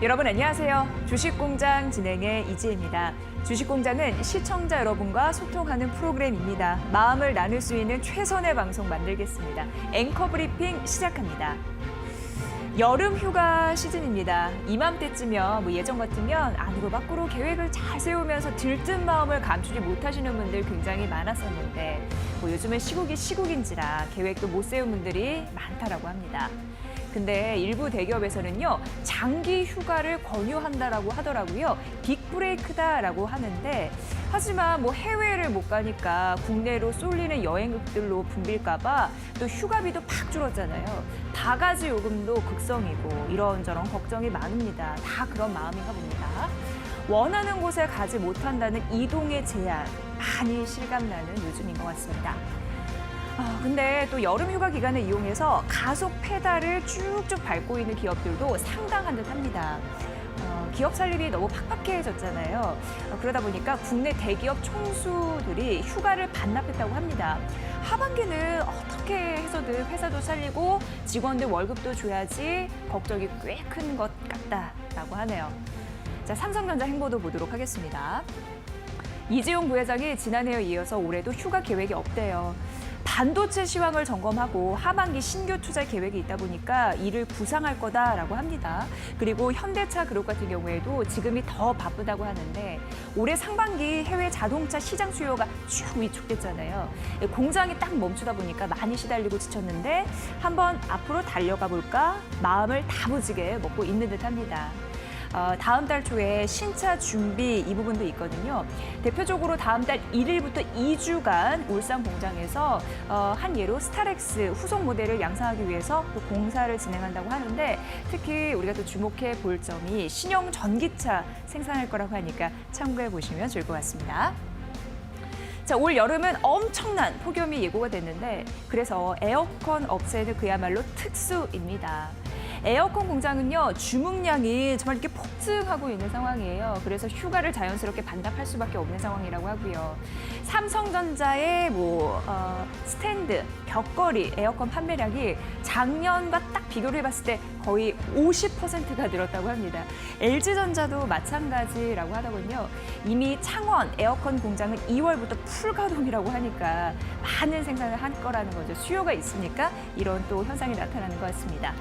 여러분 안녕하세요. 주식공장 진행의 이지혜입니다. 주식공장은 시청자 여러분과 소통하는 프로그램입니다. 마음을 나눌 수 있는 최선의 방송 만들겠습니다. 앵커 브리핑 시작합니다. 여름 휴가 시즌입니다. 이맘때쯤이면 예전 같으면 안으로 밖으로 계획을 잘 세우면서 들뜬 마음을 감추지 못하시는 분들 굉장히 많았었는데 요즘은 시국이 시국인지라 계획도 못 세운 분들이 많다라고 합니다. 근데 일부 대기업에서는요, 장기 휴가를 권유한다라고 하더라고요. 빅브레이크다라고 하는데 하지만 해외를 못 가니까 국내로 쏠리는 여행객들로 붐빌까 봐 또 휴가비도 팍 줄었잖아요. 바가지 요금도 극성이고 이런저런 걱정이 많습니다. 다 그런 마음인가 봅니다. 원하는 곳에 가지 못한다는 이동의 제한 많이 실감나는 요즘인 것 같습니다. 근데 또 여름 휴가 기간을 이용해서 가속 페달을 쭉쭉 밟고 있는 기업들도 상당한 듯 합니다. 기업 살림이 너무 팍팍해졌잖아요. 그러다 보니까 국내 대기업 총수들이 휴가를 반납했다고 합니다. 하반기는 어떻게 해서든 회사도 살리고 직원들 월급도 줘야지 걱정이 꽤 큰 것 같다라고 하네요. 자, 삼성전자 행보도 보도록 하겠습니다. 이재용 부회장이 지난해에 이어서 올해도 휴가 계획이 없대요. 반도체 시황을 점검하고 하반기 신규 투자 계획이 있다 보니까 이를 구상할 거다라고 합니다. 그리고 현대차 그룹 같은 경우에도 지금이 더 바쁘다고 하는데 올해 상반기 해외 자동차 시장 수요가 쭉 위축됐잖아요. 공장이 딱 멈추다 보니까 많이 시달리고 지쳤는데 한번 앞으로 달려가 볼까 마음을 다부지게 먹고 있는 듯합니다. 다음 달 초에 신차 준비 이 부분도 있거든요. 대표적으로 다음 달 1일부터 2주간 울산 공장에서 한 예로 스타렉스 후속 모델을 양산하기 위해서 또 공사를 진행한다고 하는데 특히 우리가 또 주목해 볼 점이 신형 전기차 생산할 거라고 하니까 참고해 보시면 좋을 것 같습니다. 자, 올 여름은 엄청난 폭염이 예고가 됐는데 그래서 에어컨 업체는 그야말로 특수입니다. 에어컨 공장은요, 주문량이 정말 이렇게 폭증하고 있는 상황이에요. 그래서 휴가를 자연스럽게 반납할 수밖에 없는 상황이라고 하고요. 삼성전자의 스탠드, 벽걸이 에어컨 판매량이 작년과 딱 비교를 해봤을 때 거의 50%가 늘었다고 합니다. LG전자도 마찬가지라고 하더군요. 이미 창원 에어컨 공장은 2월부터 풀가동이라고 하니까 많은 생산을 할 거라는 거죠. 수요가 있으니까 이런 또 현상이 나타나는 것 같습니다.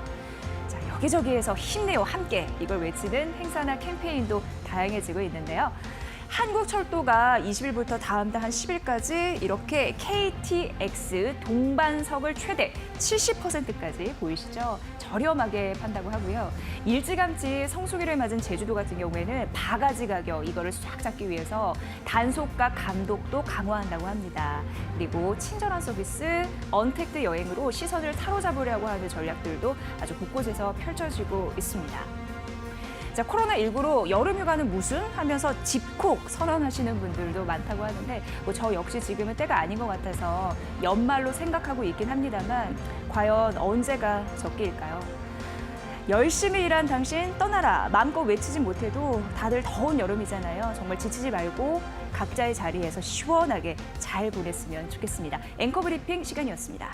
여기저기에서 힘내요, 함께 이걸 외치는 행사나 캠페인도 다양해지고 있는데요. 한국철도가 20일부터 다음 달 한 10일까지 이렇게 KTX 동반석을 최대 70%까지 보이시죠? 저렴하게 판다고 하고요. 일찌감치 성수기를 맞은 제주도 같은 경우에는 바가지 가격 이거를 싹 잡기 위해서 단속과 감독도 강화한다고 합니다. 그리고 친절한 서비스, 언택트 여행으로 시선을 사로잡으려고 하는 전략들도 아주 곳곳에서 펼쳐지고 있습니다. 자, 코로나19로 여름 휴가는 무슨? 하면서 집콕 선언하시는 분들도 많다고 하는데 저 역시 지금은 때가 아닌 것 같아서 연말로 생각하고 있긴 합니다만 과연 언제가 적기일까요? 열심히 일한 당신 떠나라. 마음껏 외치진 못해도 다들 더운 여름이잖아요. 정말 지치지 말고 각자의 자리에서 시원하게 잘 보냈으면 좋겠습니다. 앵커 브리핑 시간이었습니다.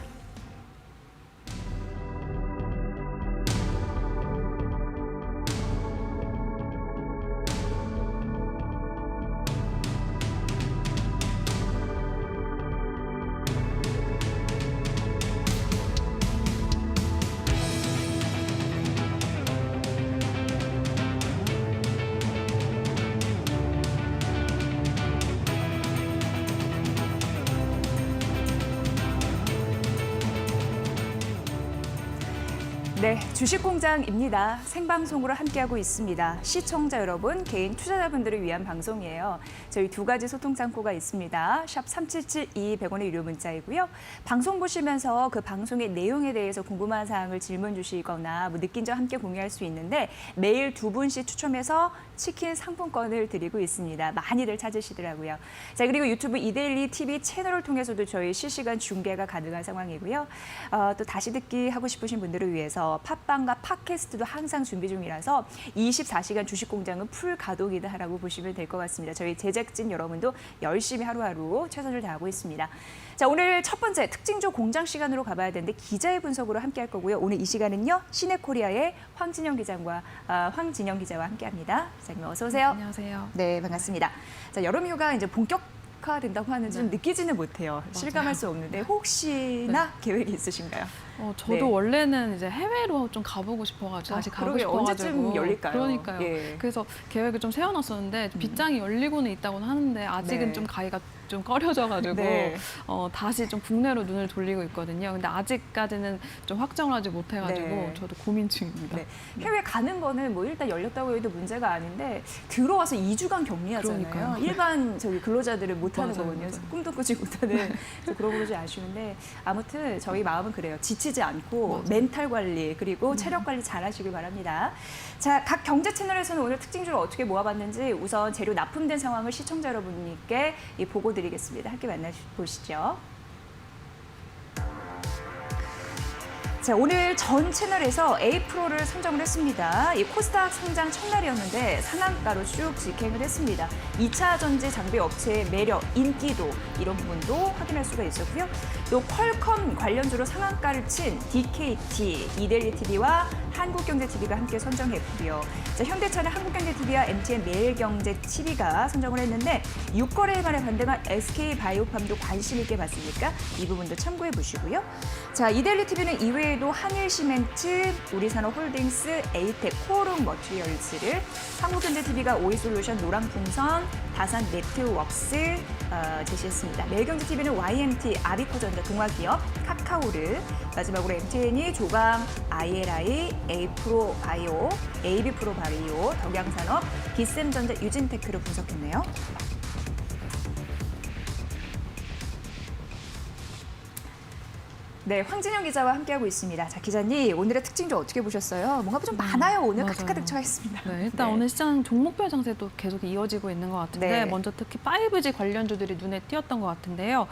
네, 주식공장입니다. 생방송으로 함께하고 있습니다. 시청자 여러분, 개인 투자자분들을 위한 방송이에요. 저희 두 가지 소통 창구가 있습니다. 샵 3772 100원의 유료 문자이고요. 방송 보시면서 그 방송의 내용에 대해서 궁금한 사항을 질문 주시거나 느낀 점 함께 공유할 수 있는데 매일 두 분씩 추첨해서 치킨 상품권을 드리고 있습니다. 많이들 찾으시더라고요. 자, 그리고 유튜브 이데일리 TV 채널을 통해서도 저희 실시간 중계가 가능한 상황이고요. 또 다시 듣기 하고 싶으신 분들을 위해서 있고요. 팟빵과 팟캐스트도 항상 준비 중이라서 24시간 주식공장은 풀 가동이다라고 보시면 될 것 같습니다. 저희 제작진 여러분도 열심히 하루하루 최선을 다하고 있습니다. 자, 오늘 첫 번째 특징주 공장 시간으로 가봐야 되는데 기자의 분석으로 함께할 거고요. 오늘 이 시간은요. 시네코리아의 황진영 기자와 함께합니다. 기자님 어서 오세요. 안녕하세요. 네, 반갑습니다. 자, 여름휴가 이제 본격화된다고 하는지 좀 느끼지는 못해요. 실감할 수 없는데 혹시나 계획이 있으신가요? 저도 네. 원래는 이제 해외로 좀 가보고 싶어가지고 다시 가고 그러게, 싶어가지고 언제쯤 열릴까요? 그러니까요. 예. 그래서 계획을 좀 세워놨었는데 빗장이 열리고는 있다고는 하는데 아직은 네. 좀 가기가 좀 꺼려져가지고 네. 다시 좀 국내로 눈을 돌리고 있거든요. 근데 아직까지는 좀 확정을 하지 못해가지고 네. 저도 고민 중입니다. 네. 해외 가는 거는 뭐 일단 열렸다고 해도 문제가 아닌데 들어와서 2주간 격리하잖아요. 그러니까요. 일반 못하는 맞아요, 거거든요. 맞아요. 꿈도 꾸지 못하는. 그래서 그러고 그러지 아쉬운데 아무튼 저희 마음은 그래요. 지치지 않고 맞아요. 멘탈 관리 그리고 체력 관리 잘 하시길 바랍니다. 자, 각 경제 채널에서는 오늘 특징주를 어떻게 모아봤는지 우선 재료 납품된 상황을 시청자 여러분께 보고 드리겠습니다. 함께 만나보시죠. 자, 오늘 전 채널에서 A-프로를 선정을 했습니다. 이 코스닥 상장 첫날이었는데 상한가로 쭉 직행을 했습니다. 2차 전지 장비 업체의 매력, 인기도 이런 부분도 확인할 수가 있었고요. 또 퀄컴 관련주로 상한가를 친 DKT, 이데일리TV와 한국경제TV가 함께 선정했고요. 자, 현대차는 한국경제TV와 MTN 매일경제TV가 선정을 했는데 6거래일 만에 반등한 SK바이오팜도 관심 있게 봤으니까 이 부분도 참고해 보시고요. 자, 이데일리TV는 이외에도 한일시멘트, 우리산업홀딩스, 에이텍, 코오롱 머티리얼즈를, 한국경제TV가 오이솔루션, 노랑풍선, 다산 네트웍스 제시했습니다. 매일경제TV는 YMT, 아비코전자, 동아기업, 카카오를, 마지막으로 MTN이 조강, ILI, A프로바이오, AB프로바이오, 덕양산업, 기쌤전자, 유진테크를 분석했네요. 네, 황진영 기자와 함께하고 있습니다. 자, 기자님, 오늘의 특징주 어떻게 보셨어요? 뭔가 좀 많아요. 오늘 맞아요. 가득가득 차 있습니다. 네, 일단 오늘 시장 종목별 장세도 계속 이어지고 있는 것 같은데 네. 먼저 특히 5G 관련주들이 눈에 띄었던 것 같은데요.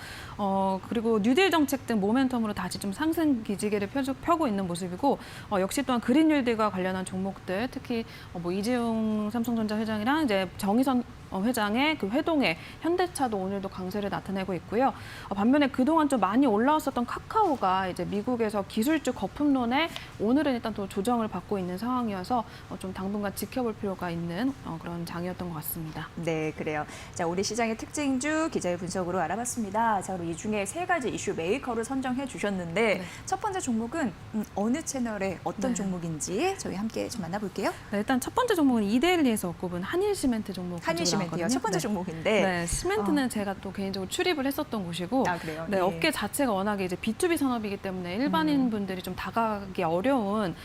그리고 뉴딜 정책 등 모멘텀으로 다시 좀 상승 기지개를 펴고 있는 모습이고 역시 또한 그린뉴딜과 관련한 종목들 특히 뭐 이재용 삼성전자 회장이랑 이제 정의선 회장의 그 회동에 현대차도 오늘도 강세를 나타내고 있고요. 반면에 그동안 좀 많이 올라왔었던 카카오가 이제 미국에서 기술주 거품론에 오늘은 일단 또 조정을 받고 있는 상황이어서 좀 당분간 지켜볼 필요가 있는 그런 장이었던 것 같습니다. 네, 그래요. 자, 우리 시장의 특징주 기자의 분석으로 알아봤습니다. 자, 그럼 이 중에 세 가지 이슈 메이커를 선정해 주셨는데 네. 첫 번째 종목은 어느 채널의 어떤 네. 종목인지 저희 함께 좀 만나볼게요. 네, 일단 첫 번째 종목은 이데일리에서 꼽은 한일시멘트 종목. 한일시멘트요. 첫 번째 네. 종목인데. 네, 시멘트는 제가 또 개인적으로 출입을 했었던 곳이고, 아, 그래요? 네, 예. 업계 자체가 워낙에 이제 B2B 산업이기 때문에 일반인 분들이 좀 다가가기 어려운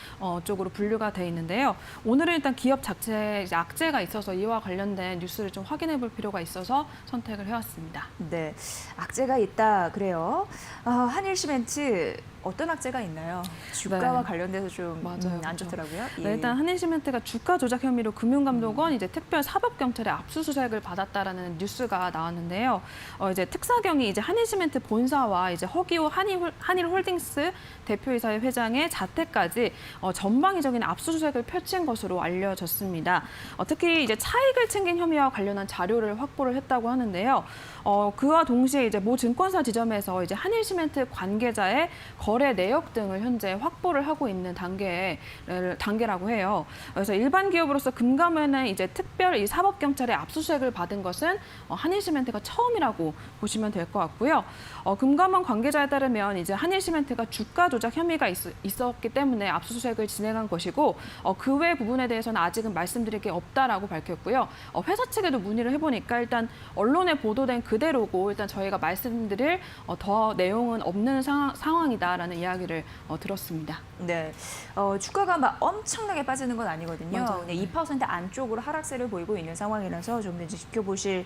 쪽으로 분류가 돼 있는데요. 오늘은 일단 기업 자체에 이제 악재가 있어서 이와 관련된 뉴스를 좀 확인해 볼 필요가 있어서 선택을 해왔습니다. 네, 악재가 있다 그래요. 한일시멘트 어떤 악재가 있나요? 주가와 네. 관련돼서 좀 맞아요. 안 좋더라고요. 예. 네, 일단 한일시멘트가 주가 조작 혐의로 금융감독원 이제 특별 사법경찰의 압수수색을 받았다라는 뉴스가 나왔는데요. 이제 특사경이 이제 한일시멘트 본사와 이제 허기호 한일홀딩스 대표이사회 회장의 자택까지 전방위적인 압수수색을 펼친 것으로 알려졌습니다. 특히 이제 차익을 챙긴 혐의와 관련한 자료를 확보를 했다고 하는데요. 그와 동시에 이제 모 증권사 지점에서 이제 한일시멘트 관계자의 거래 내역 등을 현재 확보를 하고 있는 단계라고 해요. 그래서 일반 기업으로서 금감원의 이제 특별 이 사법경찰의 압수수색을 받은 것은 한일시멘트가 처음이라고 보시면 될 것 같고요. 금감원 관계자에 따르면 이제 한일시멘트가 주가 조작 혐의가 있었기 때문에 압수수색을 진행한 것이고 그 외 부분에 대해서는 아직은 말씀드릴 게 없다라고 밝혔고요. 회사 측에도 문의를 해보니까 일단 언론에 보도된 그대로고 일단 저희가 말씀드릴 더 내용은 없는 상황이다라는 이야기를 들었습니다. 네, 주가가 막 엄청나게 빠지는 건 아니거든요. 맞아요. 네, 2% 안쪽으로 하락세를 보이고 있는 상황이라서 좀 이제 지켜보실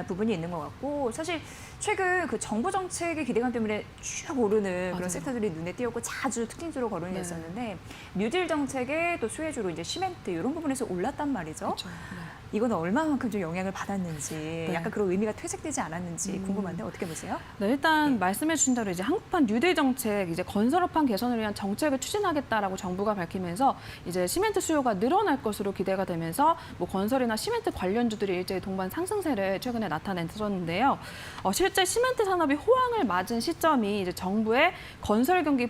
부분이 있는 것 같고 사실 최근 그 정부 정책의 기대감 때문에 쭉 오르는 맞아요. 그런 섹터들이 눈에 띄었고 자주 특징주로 거론이 네. 됐었는데 뉴딜 정책의 또 수혜주로 이제 시멘트 이런 부분에서 올랐단 말이죠. 그렇죠. 네. 이건 얼마만큼 좀 영향을 받았는지 약간 그런 의미가 퇴색되지 않았는지 궁금한데 어떻게 보세요? 네, 일단 말씀해 주신 대로 이제 한국판 뉴딜 정책, 이제 건설업황 개선을 위한 정책을 추진하겠다라고 정부가 밝히면서 이제 시멘트 수요가 늘어날 것으로 기대가 되면서 뭐 건설이나 시멘트 관련주들이 일제히 동반 상승세를 최근에 나타냈었는데요. 실제 시멘트 산업이 호황을 맞은 시점이 이제 정부의 건설 경기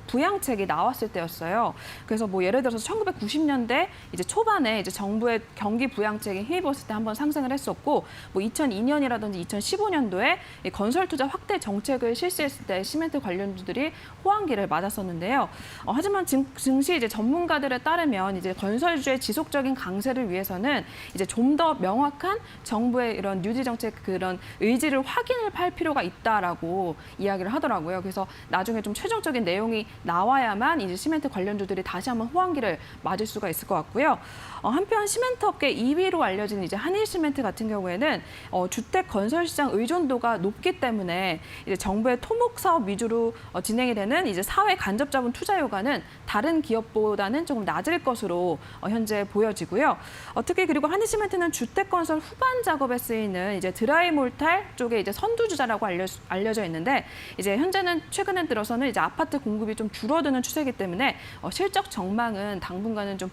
부양책이 나왔을 때였어요. 그래서 뭐 예를 들어서 1990년대 이제 초반에 이제 정부의 경기 부양책에 힘입었을 때 한번 상승을 했었고, 뭐 2002년이라든지 2015년도에 건설 투자 확대 정책을 실시했을 때 시멘트 관련주들이 호황기를 맞았었는데요. 하지만 증시 이제 전문가들에 따르면 이제 건설주의 지속적인 강세를 위해서는 이제 좀 더 명확한 정부의 이런 뉴딜 정책 그런 의지를 확인을 할 필요가 있다라고 이야기를 하더라고요. 그래서 나중에 좀 최종적인 내용이 나와야만 이제 시멘트 관련주들이 다시 한번 호황기를 맞을 수가 있을 것 같고요. 한편 시멘트 업계 2위로 알려진 이제 한일시멘트 같은 경우에는 주택 건설 시장 의존도가 높기 때문에 이제 정부의 토목 사업 위주로 진행이 되는 이제 사회 간접 자본 투자 효과는 다른 기업보다는 조금 낮을 것으로 현재 보여지고요. 특히 그리고 한일시멘트는 주택 건설 후반 작업에 쓰이는 이제 드라이몰탈 쪽에 이제 선두주자라고 알려져 있는데, 이제 현재는 최근에 들어서는 이제 아파트 공급이 좀 줄어드는 추세이기 때문에 실적 전망은 당분간은 좀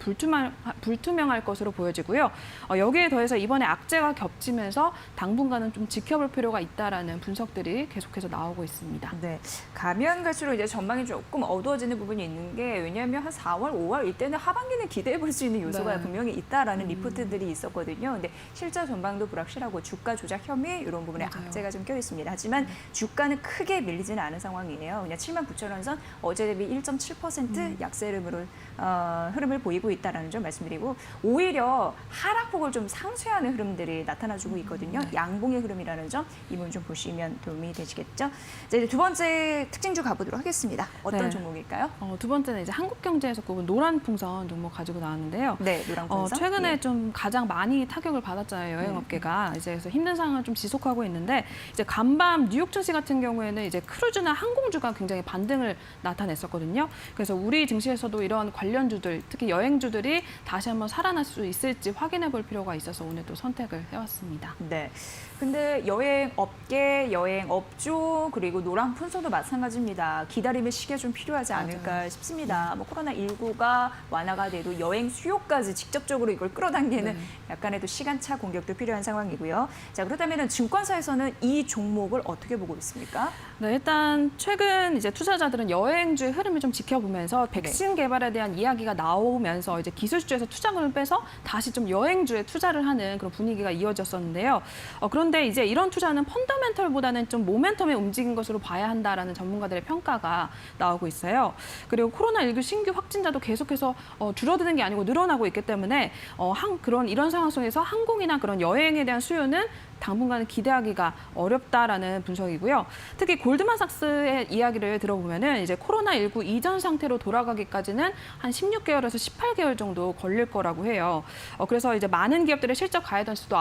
불투명할 것으로 보여지고요. 여기에 더해서 이번에 악재가 겹치면서 당분간은 좀 지켜볼 필요가 있다라는 분석들이 계속해서 나오고 있습니다. 네, 가면 갈수록 이제 전망이 조금 어두워지는 부분이 있는 게, 왜냐하면 한 4월, 5월 이때는 하반기는 기대해 볼 수 있는 요소가 네. 분명히 있다라는 리포트들이 있었거든요. 근데 실제 전망도 불확실하고 주가 조작 혐의 이런 부분에 맞아요. 악재가 좀 껴 있습니다. 하지만 주가는 크게 밀리지는 않은 상황이에요. 그냥 79,000원 선 어제 대비 1.7% 약세 흐름을 보이고 있다라는 점 말씀드리고, 오히려 하락폭을 좀 상쇄하는 흐름들이 나타나주고 있거든요. 양봉의 흐름이라는 점 이 부분 좀 보시면 도움이 되시겠죠. 자, 이제 두 번째 특징주 가보도록 하겠습니다. 어떤 네. 종목일까요? 두 번째는 이제 한국경제에서 꼽은 노란풍선 종목 가지고 나왔는데요. 네, 노랑풍선. 최근에 예. 좀 가장 많이 타격을 받았잖아요, 여행업계가. 이제 그래서 힘든 상황을 좀 지속하고 있는데, 이제 간밤 뉴욕 증시 같은 경우에는 이제 크루즈나 항공주가 굉장히 반등을 나타냈었거든요. 그래서 우리 증시에서도 이런 관련주들, 특히 여행주들이 다시 한번 살아날 수 있을지 확인해 볼 필요가 있어서 오늘 또 선택을 해왔습니다. 네. 근데 여행 업계, 여행 업종, 그리고 노랑풍선도 마찬가지입니다. 기다림의 시기가 좀 필요하지 않을까 맞아요. 싶습니다. 뭐 코로나19가 완화가 돼도 여행 수요까지 직접적으로 이걸 끌어당기는 네. 약간의 또 시간차 공격도 필요한 상황이고요. 자, 그렇다면 증권사에서는 이 종목을 어떻게 보고 있습니까? 네, 일단 최근 이제 투자자들은 여행주의 흐름을 좀 지켜보면서 백신 개발에 대한 이야기가 나오면서 이제 기술주에서 투자금을 빼서 다시 좀 여행주에 투자를 하는 그런 분위기가 이어졌었는데요. 그런데 이제 이런 투자는 펀더멘털보다는 좀 모멘텀에 움직인 것으로 봐야 한다라는 전문가들의 평가가 나오고 있어요. 그리고 코로나19 신규 확진자도 계속해서 줄어드는 게 아니고 늘어나고 있기 때문에 이런 상황 속에서 항공이나 그런 여행에 대한 수요는 당분간은 기대하기가 어렵다라는 분석이고요. 특히 골드만삭스의 이야기를 들어보면은 이제 코로나19 이전 상태로 돌아가기까지는 한 16개월에서 18개월 정도 걸릴 거라고 해요. 그래서 이제 많은 기업들의 실적 가이던스도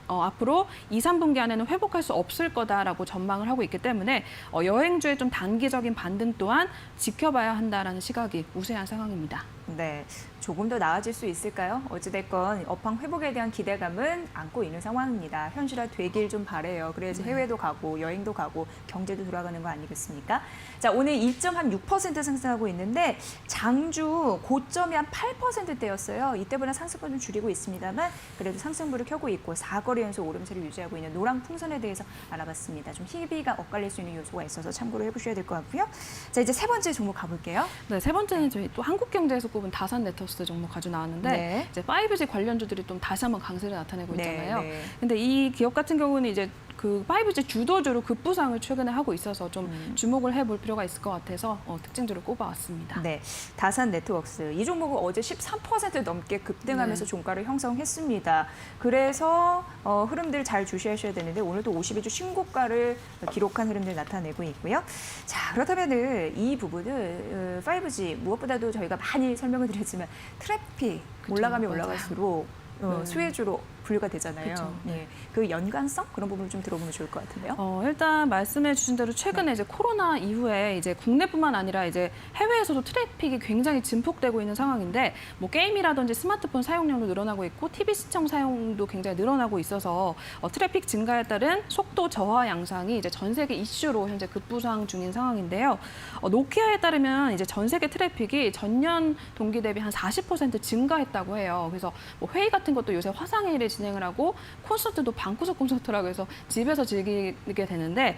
앞으로 2, 3분기 안에는 회복할 수 없을 거다라고 전망을 하고 있기 때문에 여행주의 좀 단기적인 반등 또한 지켜봐야 한다라는 시각이 우세한 상황입니다. 네, 조금 더 나아질 수 있을까요? 어찌됐건 업황 회복에 대한 기대감은 안고 있는 상황입니다. 현실화 되길 좀 바래요. 그래야지 해외도 가고 여행도 가고 경제도 돌아가는 거 아니겠습니까? 자, 오늘 1.6% 상승하고 있는데 장주 고점이 한 8%대였어요. 이때보다 상승분 좀 줄이고 있습니다만 그래도 상승부를 켜고 있고 4거래 연속 오름세를 유지하고 있는 노랑풍선에 대해서 알아봤습니다. 좀 희비가 엇갈릴 수 있는 요소가 있어서 참고를 해보셔야 될 것 같고요. 자, 이제 세 번째 종목 가볼게요. 네, 세 번째는 저희 또 한국경제에서 꼽은 다산 네트워스 종목 가지고 나왔는데 네. 이제 5G 관련주들이 좀 다시 한번 강세를 나타내고 있잖아요. 네. 근데 이 기업 같은 경우는 이제 그 5G 주도주로 급부상을 최근에 하고 있어서 좀 주목을 해볼 필요가 있을 것 같아서 특징주를 꼽아왔습니다. 네, 다산 네트워크스 이 종목은 어제 13% 넘게 급등하면서 네. 종가를 형성했습니다. 그래서 흐름들 잘 주시하셔야 되는데 오늘도 52주 신고가를 기록한 흐름들 나타내고 있고요. 자, 그렇다면은 이 부분은 5G 무엇보다도 저희가 많이 설명을 드렸지만 트래픽 그쵸, 올라가면 맞아요. 올라갈수록 네. 수혜주로 분류가 되잖아요. 그쵸. 네. 그 연관성 그런 부분을 좀 들어보면 좋을 것 같은데요. 일단 말씀해 주신 대로 최근에 이제 코로나 이후에 이제 국내뿐만 아니라 이제 해외에서도 트래픽이 굉장히 증폭되고 있는 상황인데 뭐 게임이라든지 스마트폰 사용량도 늘어나고 있고 TV 시청 사용도 굉장히 늘어나고 있어서 트래픽 증가에 따른 속도 저하 양상이 이제 전 세계 이슈로 현재 급부상 중인 상황인데요. 노키아에 따르면 이제 전 세계 트래픽이 전년 동기 대비 한 40% 증가했다고 해요. 그래서 뭐 회의 같은 것도 요새 화상회의를 진행을 하고 콘서트도 방구석 콘서트라고 해서 집에서 즐기게 되는데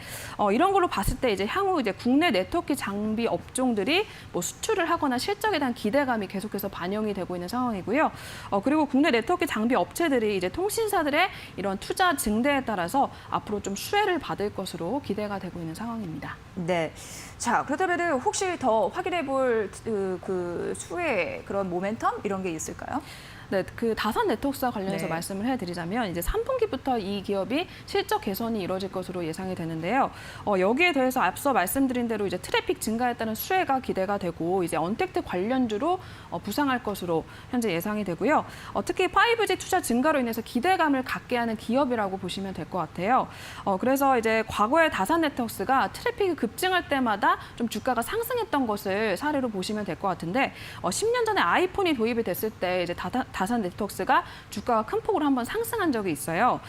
이런 걸로 봤을 때 이제 향후 이제 국내 네트워크 장비 업종들이 뭐 수출을 하거나 실적에 대한 기대감이 계속해서 반영이 되고 있는 상황이고요. 그리고 국내 네트워크 장비 업체들이 이제 통신사들의 이런 투자 증대에 따라서 앞으로 좀 수혜를 받을 것으로 기대가 되고 있는 상황입니다. 네. 자, 그렇다면 혹시 더 확인해 볼 그 수혜 그런 모멘텀 이런 게 있을까요? 네, 그 다산 네트워크와 관련해서 네. 말씀을 해드리자면 이제 3분기부터 이 기업이 실적 개선이 이뤄질 것으로 예상이 되는데요. 여기에 대해서 앞서 말씀드린 대로 이제 트래픽 증가에 따른 수혜가 기대가 되고 이제 언택트 관련주로 부상할 것으로 현재 예상이 되고요. 특히 5G 투자 증가로 인해서 기대감을 갖게 하는 기업이라고 보시면 될 것 같아요. 그래서 이제 과거에 다산 네트워크가 트래픽이 급증할 때마다 좀 주가가 상승했던 것을 사례로 보시면 될 것 같은데 10년 전에 아이폰이 도입이 됐을 때 이제 다산 네트워크가 주가가 큰 폭으로 한번 상승한 적이 있어요.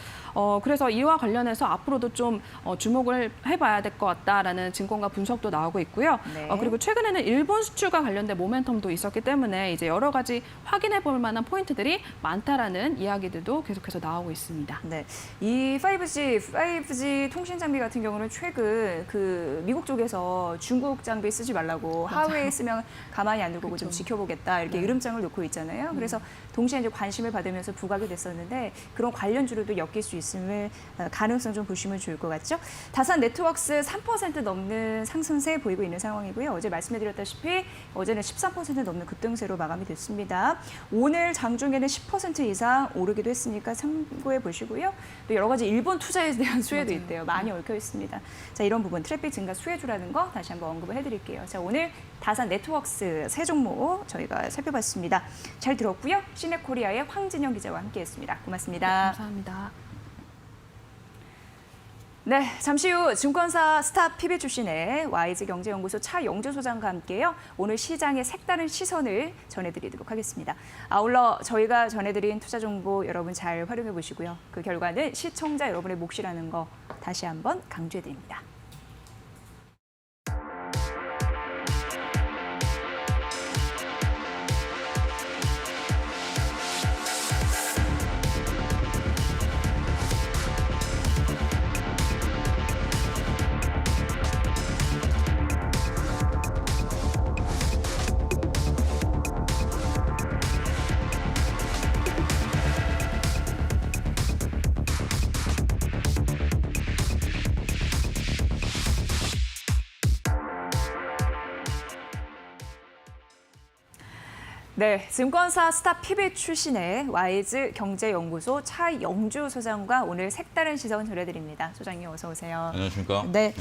그래서 이와 관련해서 앞으로도 좀 주목을 해봐야 될 것 같다라는 증권가 분석도 나오고 있고요. 네. 그리고 최근에는 일본 수출과 관련된 모멘텀도 있었기 때문에 이제 여러 가지 확인해 볼 만한 포인트들이 많다라는 이야기들도 계속해서 나오고 있습니다. 네, 이 5G 통신 장비 같은 경우는 최근 그 미국 쪽에서 중국 장비 쓰지 말라고 하웨이 쓰면 가만히 안 두고 좀 지켜보겠다 이렇게 이름장을 놓고 있잖아요. 그래서 동시에 이제 관심을 받으면서 부각이 됐었는데 그런 관련주로도 엮일 수 있음을 가능성 좀 보시면 좋을 것 같죠. 다산 네트워크스 3% 넘는 상승세 보이고 있는 상황이고요. 어제 말씀해드렸다시피 어제는 13% 넘는 급등세로 마감이 됐습니다. 오늘 장중에는 10% 이상 오르기도 했으니까 참고해 보시고요. 또 여러 가지 일본 투자에 대한 수혜도 있대요. 많이 얽혀 있습니다. 자, 이런 부분 트래픽 증가 수혜주라는 거 다시 한번 언급을 해드릴게요. 자, 오늘 다산 네트워크스 세 종목 저희가 살펴봤습니다. 잘 들었고요. 시네코리아의 황진영 기자와 함께했습니다. 고맙습니다. 감사합니다. 네, 잠시 후 증권사 스타 PB 출신의 와이즈 경제연구소 차영주 소장과 함께요. 오늘 시장의 색다른 시선을 전해드리도록 하겠습니다. 아울러 저희가 전해드린 투자 정보 여러분 잘 활용해 보시고요. 그 결과는 시청자 여러분의 몫이라는 거 다시 한번 강조해드립니다. 네, 증권사 스타 PB 출신의 와이즈 경제연구소 차영주 소장과 오늘 색다른 시선 전해드립니다. 소장님 어서 오세요. 안녕하십니까? 네.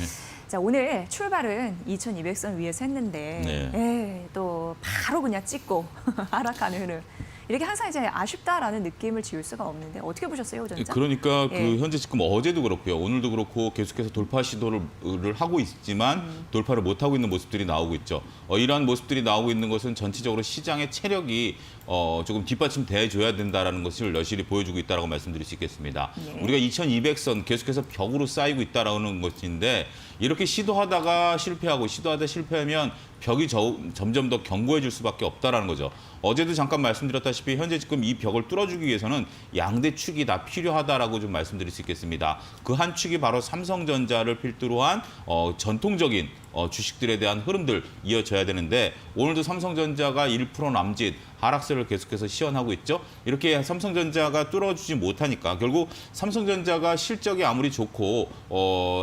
자, 오늘 출발은 2200선 위에서 했는데 또 바로 그냥 찍고 하락하는 흐름. 이렇게 항상 이제 아쉽다라는 느낌을 지울 수가 없는데 어떻게 보셨어요, 오전자? 그러니까 예. 그 현재 지금 어제도 그렇고요. 오늘도 그렇고 계속해서 돌파 시도를 하고 있지만 돌파를 못 하고 있는 모습들이 나오고 있죠. 이러한 모습들이 나오고 있는 것은 전체적으로 시장의 체력이 조금 뒷받침돼 줘야 된다라는 것을 여실히 보여주고 있다라고 말씀드릴 수 있겠습니다. 예. 우리가 2200선 계속해서 벽으로 쌓이고 있다라는 것인데 이렇게 시도하다가 실패하고 시도하다 실패하면 벽이 점점 더 견고해질 수밖에 없다라는 거죠. 어제도 잠깐 말씀드렸다시피 현재 지금 이 벽을 뚫어주기 위해서는 양대 축이 다 필요하다라고 좀 말씀드릴 수 있겠습니다. 그 한 축이 바로 삼성전자를 필두로 한 전통적인 주식들에 대한 흐름들 이어져야 되는데 오늘도 삼성전자가 1% 남짓 하락세를 계속해서 시현하고 있죠. 이렇게 삼성전자가 뚫어주지 못하니까 결국 삼성전자가 실적이 아무리 좋고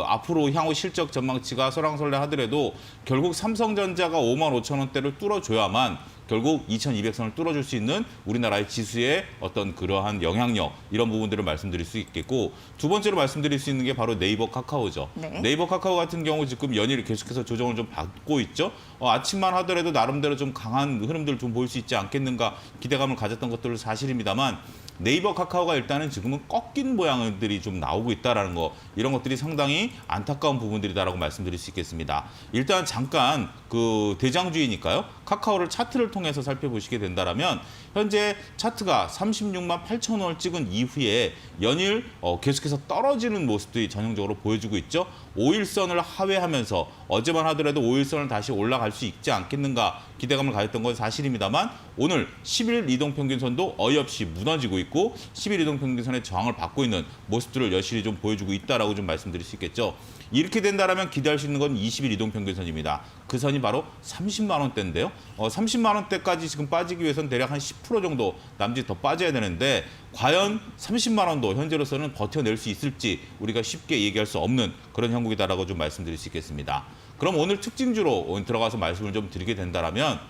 앞으로 향후 실적 전망치가 설왕설래 하더라도 결국 삼성전자가 55,000원대를 뚫어줘야만 결국 2200선을 뚫어줄 수 있는 우리나라의 지수의 어떤 그러한 영향력 이런 부분들을 말씀드릴 수 있겠고 두 번째로 말씀드릴 수 있는 게 바로 네이버 카카오죠. 네. 네이버 카카오 같은 경우 지금 연일 계속해서 조정을 좀 받고 있죠. 아침만 하더라도 나름대로 좀 강한 흐름들을 좀 보일 수 있지 않겠는가 기대감을 가졌던 것들은 사실입니다만 네이버 카카오가 일단은 지금은 꺾인 모양들이 좀 나오고 있다라는 거 이런 것들이 상당히 안타까운 부분들이다라고 말씀드릴 수 있겠습니다. 일단 잠깐 그 대장주이니까요. 카카오를 차트를 통해서 살펴보시게 된다라면 현재 차트가 36만 8천 원을 찍은 이후에 연일 계속해서 떨어지는 모습들이 전형적으로 보여주고 있죠. 5일선을 하회하면서 어제만 하더라도 5일선을 다시 올라갈 수 있지 않겠는가 기대감을 가졌던 건 사실입니다만 오늘 10일 이동평균선도 어이없이 무너지고 있고 10일 이동평균선의 저항을 받고 있는 모습들을 여실히 좀 보여주고 있다라고 좀 말씀드릴 수 있겠죠. 이렇게 된다라면 기대할 수 있는 건 20일 이동평균선입니다. 그 선이 바로 30만 원대인데요. 30만 원대까지 지금 빠지기 위해서는 대략 한 10% 정도 남짓 더 빠져야 되는데 과연 30만 원도 현재로서는 버텨낼 수 있을지 우리가 쉽게 얘기할 수 없는 그런 형국이다라고 좀 말씀드릴 수 있겠습니다. 그럼 오늘 특징주로 들어가서 말씀을 좀 드리게 된다라면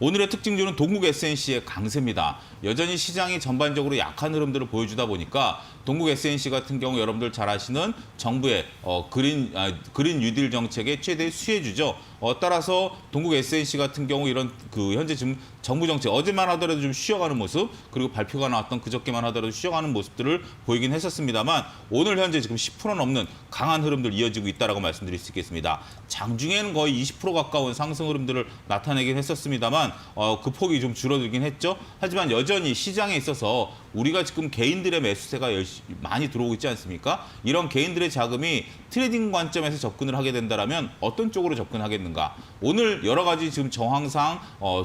오늘의 특징주는 동국 SNC의 강세입니다. 여전히 시장이 전반적으로 약한 흐름들을 보여주다 보니까 동국 SNC 같은 경우 여러분들 잘 아시는 정부의 그린 뉴딜 정책의 최대 수혜주죠. 따라서 동국 SNC 같은 경우 이런 현재 지금 정부 정책 어제만 하더라도 좀 쉬어가는 모습 그리고 발표가 나왔던 그저께만 하더라도 쉬어가는 모습들을 보이긴 했었습니다만 오늘 현재 지금 10% 넘는 강한 흐름들 이어지고 있다라고 말씀드릴 수 있겠습니다. 장중에는 거의 20% 가까운 상승 흐름들을 나타내긴 했었습니다만 그 폭이 좀 줄어들긴 했죠. 하지만 여전히 시장에 있어서 우리가 지금 개인들의 매수세가 많이 들어오고 있지 않습니까? 이런 개인들의 자금이 트레이딩 관점에서 접근을 하게 된다면 어떤 쪽으로 접근하겠는가? 오늘 여러 가지 지금 정황상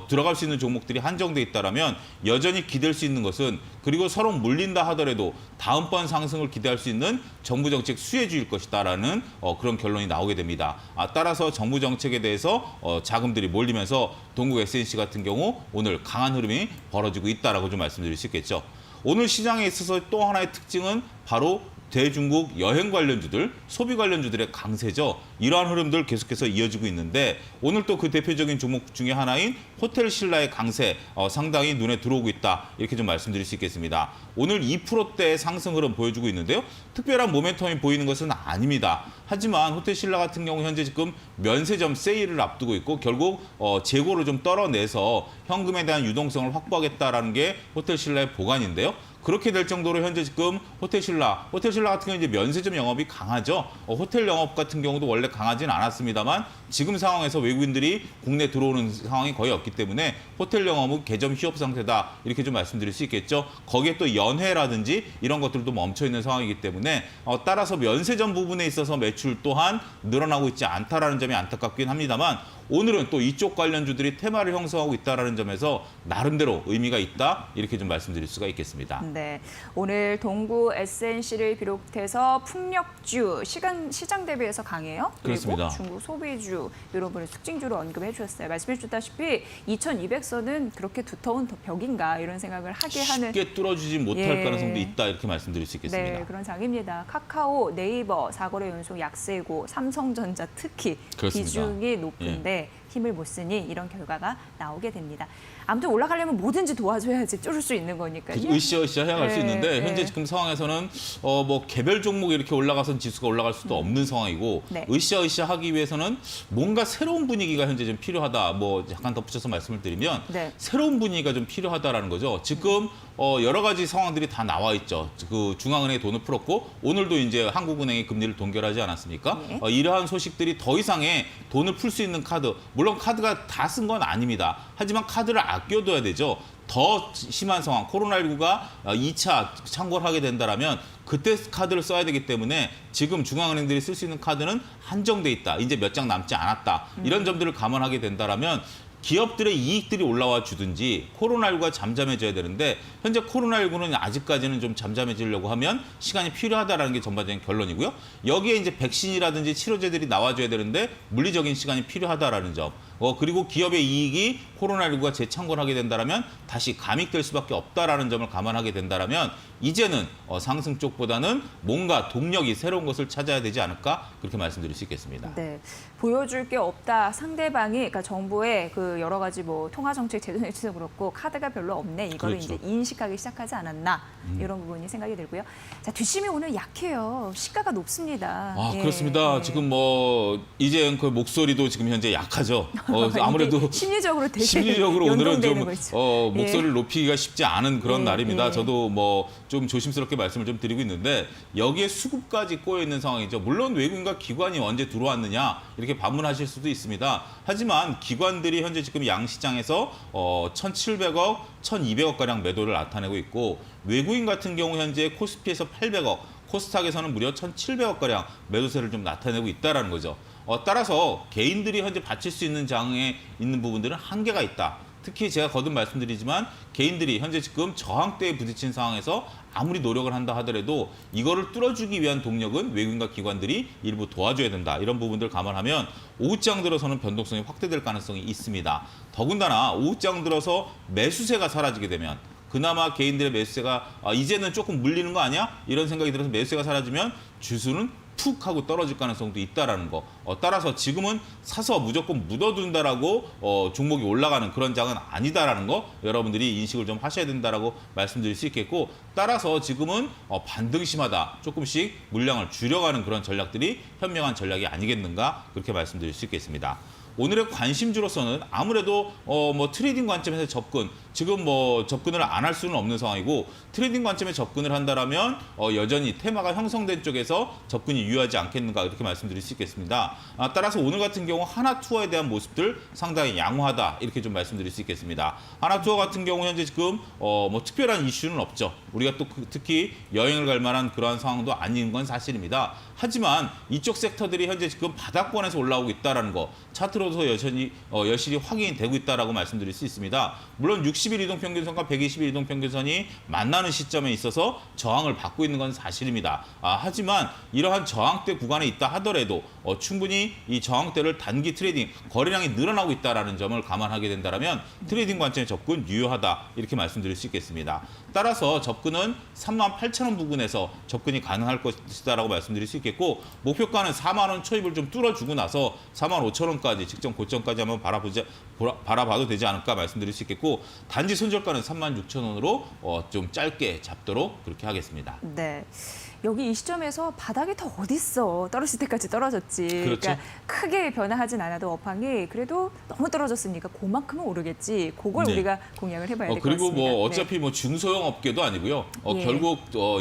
들어갈 수 있는 종목들이 한정돼 있다면 여전히 기댈 수 있는 것은 그리고 서로 물린다 하더라도 다음번 상승을 기대할 수 있는 정부 정책 수혜주일 것이다라는 그런 결론이 나오게 됩니다. 따라서 정부 정책에 대해서 자금들이 몰리면서 동국 SNC 같은 경우 오늘 강한 흐름이 벌어지고 있다라고 좀 말씀드릴 수 있겠죠. 오늘 시장에 있어서 또 하나의 특징은 바로 대중국 여행 관련주들, 소비 관련주들의 강세죠. 이러한 흐름들 계속해서 이어지고 있는데 오늘 또 그 대표적인 종목 중에 하나인 호텔 신라의 강세 상당히 눈에 들어오고 있다. 이렇게 좀 말씀드릴 수 있겠습니다. 오늘 2%대의 상승 흐름 보여주고 있는데요. 특별한 모멘텀이 보이는 것은 아닙니다. 하지만 호텔 신라 같은 경우 현재 지금 면세점 세일을 앞두고 있고 결국 재고를 좀 떨어내서 현금에 대한 유동성을 확보하겠다라는 게 호텔 신라의 보관인데요. 그렇게 될 정도로 현재 지금 호텔 신라 같은 경우 이제 면세점 영업이 강하죠. 호텔 영업 같은 경우도 원래 강하진 않았습니다만 지금 상황에서 외국인들이 국내 들어오는 상황이 거의 없기 때문에 호텔 영업은 개점 휴업 상태다 이렇게 좀 말씀드릴 수 있겠죠. 거기에 또 연회라든지 이런 것들도 멈춰 있는 상황이기 때문에 따라서 면세점 부분에 있어서 매출 또한 늘어나고 있지 않다라는 점이 안타깝긴 합니다만 오늘은 또 이쪽 관련주들이 테마를 형성하고 있다는 점에서 나름대로 의미가 있다 이렇게 좀 말씀드릴 수가 있겠습니다. 네, 오늘 동구 SNC를 비롯해서 풍력주 시장 대비해서 강해요. 그렇습니다. 그리고 중국 소비주 이런 분을 특징주로 언급해 주셨어요. 말씀해 주셨다시피 2200선은 그렇게 두터운 벽인가 이런 생각을 하게 하는 쉽게 뚫어주지 못할 예. 가능성도 있다 이렇게 말씀드릴 수 있겠습니다. 네, 그런 장입니다. 카카오, 네이버 4거래 연속 약세고 삼성전자 특히 그렇습니다. 비중이 높은데 힘을 못 쓰니 이런 결과가 나오게 됩니다. 아무튼 올라가려면 뭐든지 도와줘야지 뚫을 수 있는 거니까요. 으쌰으쌰 해갈 수 네, 있는데 네. 현재 지금 상황에서는 뭐 개별 종목이 이렇게 올라가선 지수가 올라갈 수도 없는 상황이고 네. 으쌰으쌰 하기 위해서는 뭔가 새로운 분위기가 현재 좀 필요하다. 뭐 약간 덧붙여서 말씀을 드리면 네. 새로운 분위기가 좀 필요하다라는 거죠. 지금 여러 가지 상황들이 다 나와 있죠. 그 중앙은행이 돈을 풀었고 오늘도 이제 한국은행이 금리를 동결하지 않았습니까? 네. 이러한 소식들이 더 이상의 돈을 풀 수 있는 카드, 물론 카드가 다 쓴 건 아닙니다. 하지만 카드를 아껴둬야 되죠. 더 심한 상황, 코로나19가 2차 창궐 하게 된다면 그때 카드를 써야 되기 때문에 지금 중앙은행들이 쓸 수 있는 카드는 한정돼 있다. 이제 몇 장 남지 않았다. 이런 점들을 감안하게 된다면 기업들의 이익들이 올라와 주든지 코로나19가 잠잠해져야 되는데 현재 코로나19는 아직까지는 좀 잠잠해지려고 하면 시간이 필요하다는 게 전반적인 결론이고요. 여기에 이제 백신이라든지 치료제들이 나와줘야 되는데 물리적인 시간이 필요하다라는 점. 그리고 기업의 이익이 코로나19가 재창궐하게 된다면 다시 감익될 수밖에 없다라는 점을 감안하게 된다면 이제는 상승 쪽보다는 뭔가 동력이 새로운 것을 찾아야 되지 않을까 그렇게 말씀드릴 수 있겠습니다. 네, 보여줄 게 없다. 상대방이 그러니까 정부의 그 여러 가지 뭐 통화 정책, 제도 정책도 그렇고 카드가 별로 없네. 이거를 그렇죠. 이제 인식하기 시작하지 않았나 이런 부분이 생각이 들고요. 자, 뒷심이 오늘 약해요. 시가가 높습니다. 예, 그렇습니다. 예. 지금 이제 앵커의 목소리도 지금 현재 약하죠. 아무래도 이게 심리적으로 되게 심리적으로 오늘은 좀 연동되는 거죠. 목소리를 높이기가 쉽지 않은 그런 예, 날입니다. 예. 저도 좀 조심스럽게 말씀을 좀 드리고 있는데 여기에 수급까지 꼬여 있는 상황이죠. 물론 외국인과 기관이 언제 들어왔느냐 이렇게 반문하실 수도 있습니다. 하지만 기관들이 현재 지금 양시장에서 1,700억, 1,200억 가량 매도를 나타내고 있고 외국인 같은 경우 현재 코스피에서 800억, 코스닥에서는 무려 1,700억 가량 매도세를 좀 나타내고 있다라는 거죠. 따라서 개인들이 현재 받칠 수 있는 장에 있는 부분들은 한계가 있다. 특히 제가 거듭 말씀드리지만 개인들이 현재 지금 저항대에 부딪힌 상황에서 아무리 노력을 한다 하더라도 이거를 뚫어주기 위한 동력은 외국인과 기관들이 일부 도와줘야 된다. 이런 부분들을 감안하면 오후장 들어서는 변동성이 확대될 가능성이 있습니다. 더군다나 오후장 들어서 매수세가 사라지게 되면 그나마 개인들의 매수세가 이제는 조금 물리는 거 아니야? 이런 생각이 들어서 매수세가 사라지면 주수는 푹 하고 떨어질 가능성도 있다라는 거. 따라서 지금은 사서 무조건 묻어둔다라고 종목이 올라가는 그런 장은 아니다라는 거 여러분들이 인식을 좀 하셔야 된다라고 말씀드릴 수 있겠고 따라서 지금은 반등심하다 조금씩 물량을 줄여가는 그런 전략들이 현명한 전략이 아니겠는가 그렇게 말씀드릴 수 있겠습니다. 오늘의 관심주로서는 아무래도 트레이딩 관점에서 접근, 지금 접근을 안 할 수는 없는 상황이고 트레이딩 관점에 접근을 한다라면 여전히 테마가 형성된 쪽에서 접근이 유효하지 않겠는가 이렇게 말씀드릴 수 있겠습니다. 따라서 오늘 같은 경우 하나투어에 대한 모습들 상당히 양호하다 이렇게 좀 말씀드릴 수 있겠습니다. 하나투어 같은 경우 현재 지금 특별한 이슈는 없죠. 우리가 또 특히 여행을 갈 만한 그러한 상황도 아닌 건 사실입니다. 하지만 이쪽 섹터들이 현재 지금 바닥권에서 올라오고 있다는 거 차트로서 여실히 확인이 되고 있다라고 말씀드릴 수 있습니다. 물론 60일 이동평균선과 120일 이동평균선이 만나는 시점에 있어서 저항을 받고 있는 건 사실입니다. 하지만 이러한 저항대 구간에 있다 하더라도 충분히 이 저항대를 단기 트레이딩 거래량이 늘어나고 있다는 점을 감안하게 된다면 트레이딩 관점의 접근 유효하다 이렇게 말씀드릴 수 있겠습니다. 따라서 접근은 38,000원 부근에서 접근이 가능할 것이다라고 말씀드릴 수 있겠고 목표가는 4만 원 초입을 좀 뚫어주고 나서 45,000원까지 직전 고점까지 한번 바라봐도 되지 않을까 말씀드릴 수 있겠고 단지 손절가는 36,000원으로 좀 짧게 잡도록 그렇게 하겠습니다. 네. 여기 이 시점에서 바닥이 더 어딨어. 떨어질 때까지 떨어졌지. 그렇죠. 그러니까 크게 변화하진 않아도 업황이 그래도 너무 떨어졌으니까 그만큼은 오르겠지. 그걸 네. 우리가 공략을 해봐야 될 것 그리고 같습니다. 어차피 중소형 업계도 아니고요. 예. 결국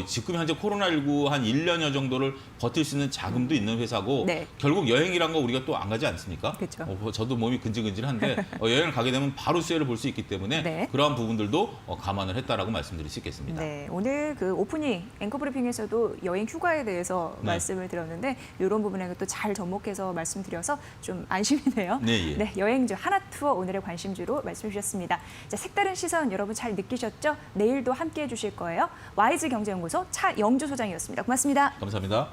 지금 현재 코로나19 한 1년여 정도를 버틸 수 있는 자금도 있는 회사고 네. 결국 여행이란 거 우리가 또 안 가지 않습니까? 그렇죠. 저도 몸이 근질근질한데 여행을 가게 되면 바로 수혜를 볼 수 있기 때문에 네. 그러한 부분들도 감안을 했다라고 말씀드릴 수 있겠습니다. 네, 오늘 그 오프닝 앵커 브리핑에서도 여행 휴가에 대해서 네. 말씀을 드렸는데 이런 부분에 또 잘 접목해서 말씀드려서 좀 안심이네요. 네, 예. 여행주 하나투어 오늘의 관심주로 말씀해 주셨습니다. 자, 색다른 시선 여러분 잘 느끼셨죠? 내일도 함께해 주실 거예요. 와이즈 경제연구소 차영주 소장이었습니다. 고맙습니다. 감사합니다.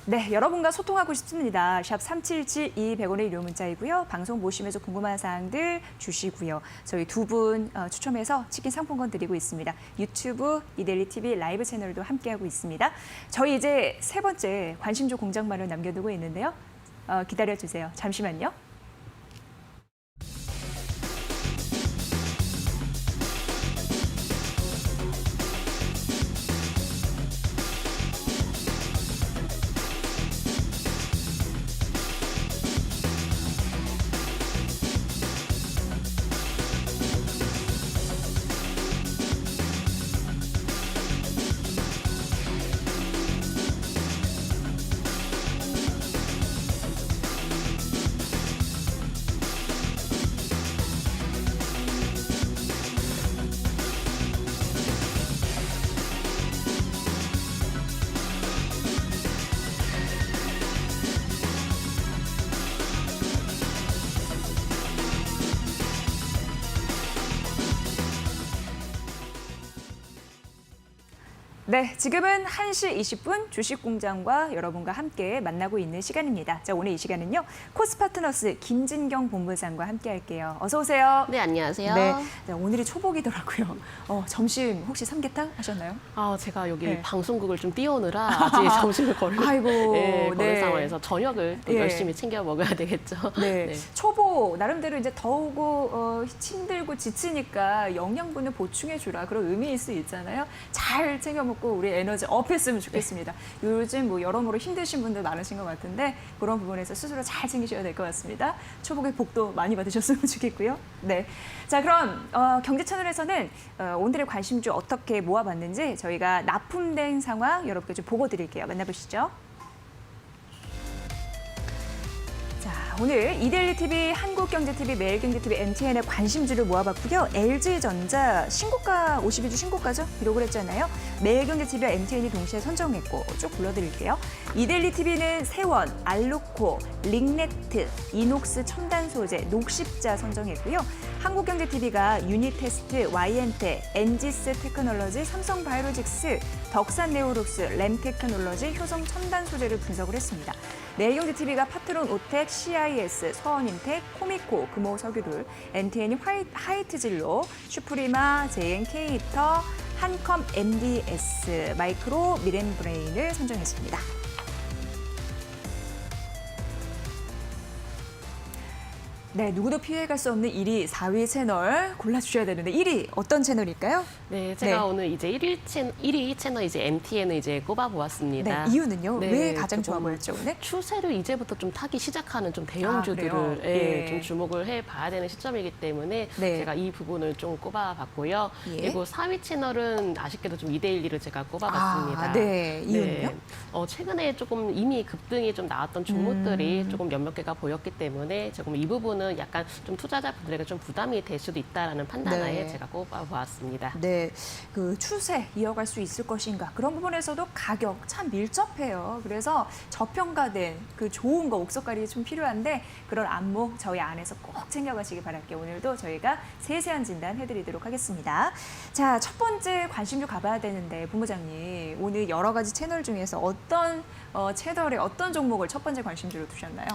네, 여러분과 소통하고 싶습니다. 샵 3772 100원의 유료 문자이고요. 방송 보시면서 궁금한 사항들 주시고요. 저희 두 분 추첨해서 치킨 상품권 드리고 있습니다. 유튜브 이데일리 TV 라이브 채널도 함께하고 있습니다. 저희 이제 세 번째 관심주 공장만을 남겨두고 있는데요. 기다려주세요. 잠시만요. 네, 지금은 1시 20분 주식공장과 여러분과 함께 만나고 있는 시간입니다. 자, 오늘 이 시간은요. 코스파트너스 김진경 본부장과 함께 할게요. 어서 오세요. 네, 안녕하세요. 네, 자, 오늘이 초복이더라고요. 점심 혹시 삼계탕 하셨나요? 제가 여기 네. 방송국을 좀 띄우느라 아직 점심을 거를, 아이고, 거를 네. 상황에서 저녁을 또 예. 열심히 챙겨 먹어야 되겠죠. 네, 초보 나름대로 이제 더우고 힘들고 지치니까 영양분을 보충해 주라 그런 의미일 수 있잖아요. 잘 챙겨 먹고 우리 에너지 업했으면 좋겠습니다. 요즘 뭐 여러모로 힘드신 분들 많으신 것 같은데 그런 부분에서 스스로 잘 챙기셔야 될 것 같습니다. 초복의 복도 많이 받으셨으면 좋겠고요. 네, 자 그럼 경제 채널에서는 오늘의 관심주 어떻게 모아봤는지 저희가 납품된 상황 여러분께 좀 보고 드릴게요. 만나보시죠. 자, 오늘 이데일리TV, 한국경제TV, 매일경제TV, MTN의 관심주를 모아봤고요. LG전자 신고가 52주 신고가죠? 기록을 했잖아요. 매일경제TV와 MTN이 동시에 선정했고 쭉 불러드릴게요. 이데일리TV는 세원, 알루코, 링넥트, 이녹스 첨단 소재, 녹십자 선정했고요. 한국경제TV가 유니테스트, 와이엔테, 엔지스 테크놀로지, 삼성바이오로직스, 덕산네오룩스, 램테크놀로지, 효성 첨단 소재를 분석을 했습니다. 매일경제TV가 파트론 오텍, CIS, 서원인텍, 코미코, 금호석유를, MTN이 하이트진로, 슈프리마, JNK-히터, 한컴 MDS, 마이크로, 미렌브레인을 선정했습니다. 네, 누구도 피해갈 수 없는 1위, 4위 채널 골라주셔야 되는데 1위 어떤 채널일까요? 네, 제가 네. 오늘 이제 1위 채널 이제 MTN을 이제 꼽아보았습니다. 네, 이유는요? 네, 왜 가장 좋아 조금 보였죠, 오늘? 추세를 이제부터 좀 타기 시작하는 좀 그래요? 대형주들을 예. 좀 주목을 해봐야 되는 시점이기 때문에 네. 제가 이 부분을 좀 꼽아봤고요. 예. 그리고 4위 채널은 아쉽게도 좀 이데일리를 제가 꼽아봤습니다. 네, 이유는요? 최근에 조금 이미 급등이 좀 나왔던 종목들이 조금 몇몇 개가 보였기 때문에 조금 이 부분은 약간 좀 투자자분들에게 좀 부담이 될 수도 있다라는 판단하에 네. 제가 꼽아보았습니다. 네, 그 추세 이어갈 수 있을 것인가 그런 부분에서도 가격 참 밀접해요. 그래서 저평가된 그 좋은 거 옥석가리 좀 필요한데 그런 안목 저희 안에서 꼭 챙겨가시기 바랄게요. 오늘도 저희가 세세한 진단 해드리도록 하겠습니다. 자, 첫 번째 관심주 가봐야 되는데 본부장님 오늘 여러 가지 채널 중에서 어떤 채널의 어떤 종목을 첫 번째 관심주로 두셨나요?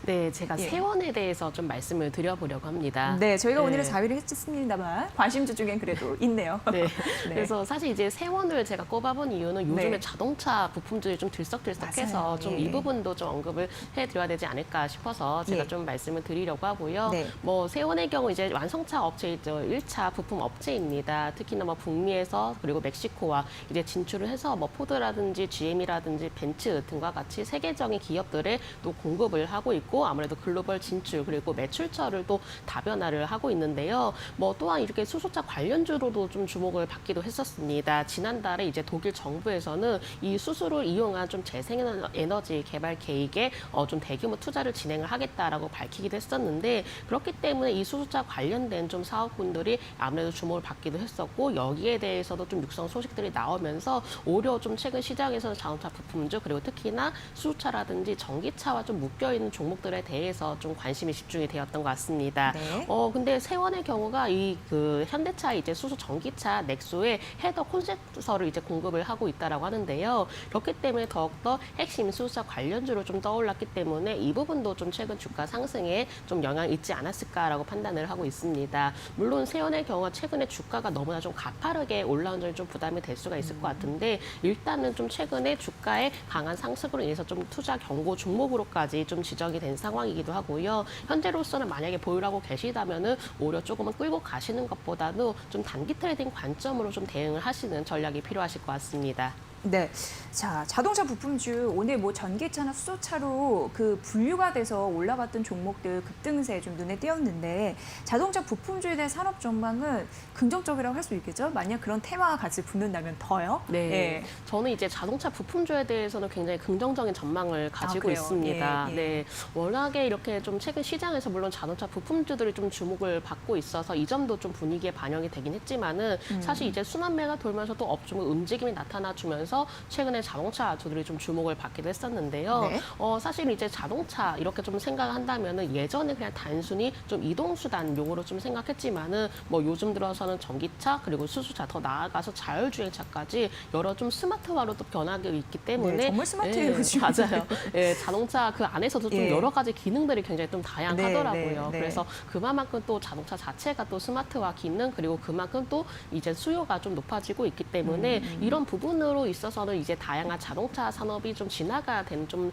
네, 제가 예. 세원에 대해서 좀 말씀을 드려보려고 합니다. 네, 저희가 네. 오늘은 4위를 했습니다만 관심주 중엔 그래도 있네요. 네. 네. 그래서 사실 이제 세원을 제가 꼽아본 이유는 요즘에 네. 자동차 부품들이 좀 들썩들썩해서 맞아요. 좀 예. 이 부분도 좀 언급을 해드려야 되지 않을까 싶어서 제가 예. 좀 말씀을 드리려고 하고요. 네. 뭐 세원의 경우 이제 완성차 업체이죠. 1차 부품 업체입니다. 특히나 뭐 북미에서 그리고 멕시코와 이제 진출을 해서 뭐 포드라든지 GM이라든지 벤츠 등과 같이 세계적인 기업들에 또 공급을 하고 있고 아무래도 글로벌 진출 그리고 매출처를 또 다변화를 하고 있는데요. 뭐 또한 이렇게 수소차 관련주로도 좀 주목을 받기도 했었습니다. 지난달에 이제 독일 정부에서는 이 수소를 이용한 좀 재생에너지 개발 계획에 좀 대규모 투자를 진행을 하겠다라고 밝히기도 했었는데 그렇기 때문에 이 수소차 관련된 좀 사업군들이 아무래도 주목을 받기도 했었고 여기에 대해서도 좀 육성 소식들이 나오면서 오히려 좀 최근 시장에서는 자동차 부품주 그리고 특히나 수소차라든지 전기차와 좀 묶여 있는 종목들에 대해서 좀 관심이 집중이 되었던 것 같습니다. 네. 근데 세원의 경우가 이 그 현대차 이제 수소 전기차 넥소에 헤더 콘센서를 이제 공급을 하고 있다라고 하는데요. 그렇기 때문에 더욱더 핵심 수소차 관련주로 좀 떠올랐기 때문에 이 부분도 좀 최근 주가 상승에 좀 영향이 있지 않았을까라고 판단을 하고 있습니다. 물론 세원의 경우가 최근에 주가가 너무나 좀 가파르게 올라온 점이 좀 부담이 될 수가 있을 것 같은데 일단은 좀 최근에 주가의 강한 상승으로 인해서 좀 투자 경고 종목으로까지 좀 지정이 된 상황이기도 하고요. 현재로서는 만약에 보유하고 계시다면은 오히려 조금은 끌고 가시는 것보다도 좀 단기 트레이딩 관점으로 좀 대응을 하시는 전략이 필요하실 것 같습니다. 네. 자, 자동차 부품주 오늘 뭐 전기차나 수소차로 그 분류가 돼서 올라갔던 종목들 급등세 좀 눈에 띄었는데 자동차 부품주에 대한 산업 전망은 긍정적이라고 할 수 있겠죠? 만약 그런 테마가 같이 붙는다면 더요? 네. 예. 저는 이제 자동차 부품주에 대해서는 굉장히 긍정적인 전망을 가지고 그래요? 있습니다. 예, 예. 네. 워낙에 이렇게 좀 최근 시장에서 물론 자동차 부품주들이 좀 주목을 받고 있어서 이 점도 좀 분위기에 반영이 되긴 했지만은 사실 이제 순환매가 돌면서 또 업종의 움직임이 나타나 주면서 하면서 최근에 자동차주들이 좀 주목을 받기도 했었는데요. 네. 사실 이제 자동차 이렇게 좀 생각한다면은 예전에 그냥 단순히 좀 이동수단 용으로 좀 생각했지만은 뭐 요즘 들어서는 전기차 그리고 수소차 더 나아가서 자율주행차까지 여러 좀 스마트화로 또 변하고 있기 때문에 네, 정말 스마트해요, 지금. 맞아요. 예, 자동차 그 안에서도 좀 예. 여러 가지 기능들이 굉장히 좀 다양하더라고요. 네, 네, 네. 그래서 그만큼 또 자동차 자체가 또 스마트화 기능 그리고 그만큼 또 이제 수요가 좀 높아지고 있기 때문에 이런 부분으로 있어서는 이제 다양한 자동차 산업이 좀 진화가 된 좀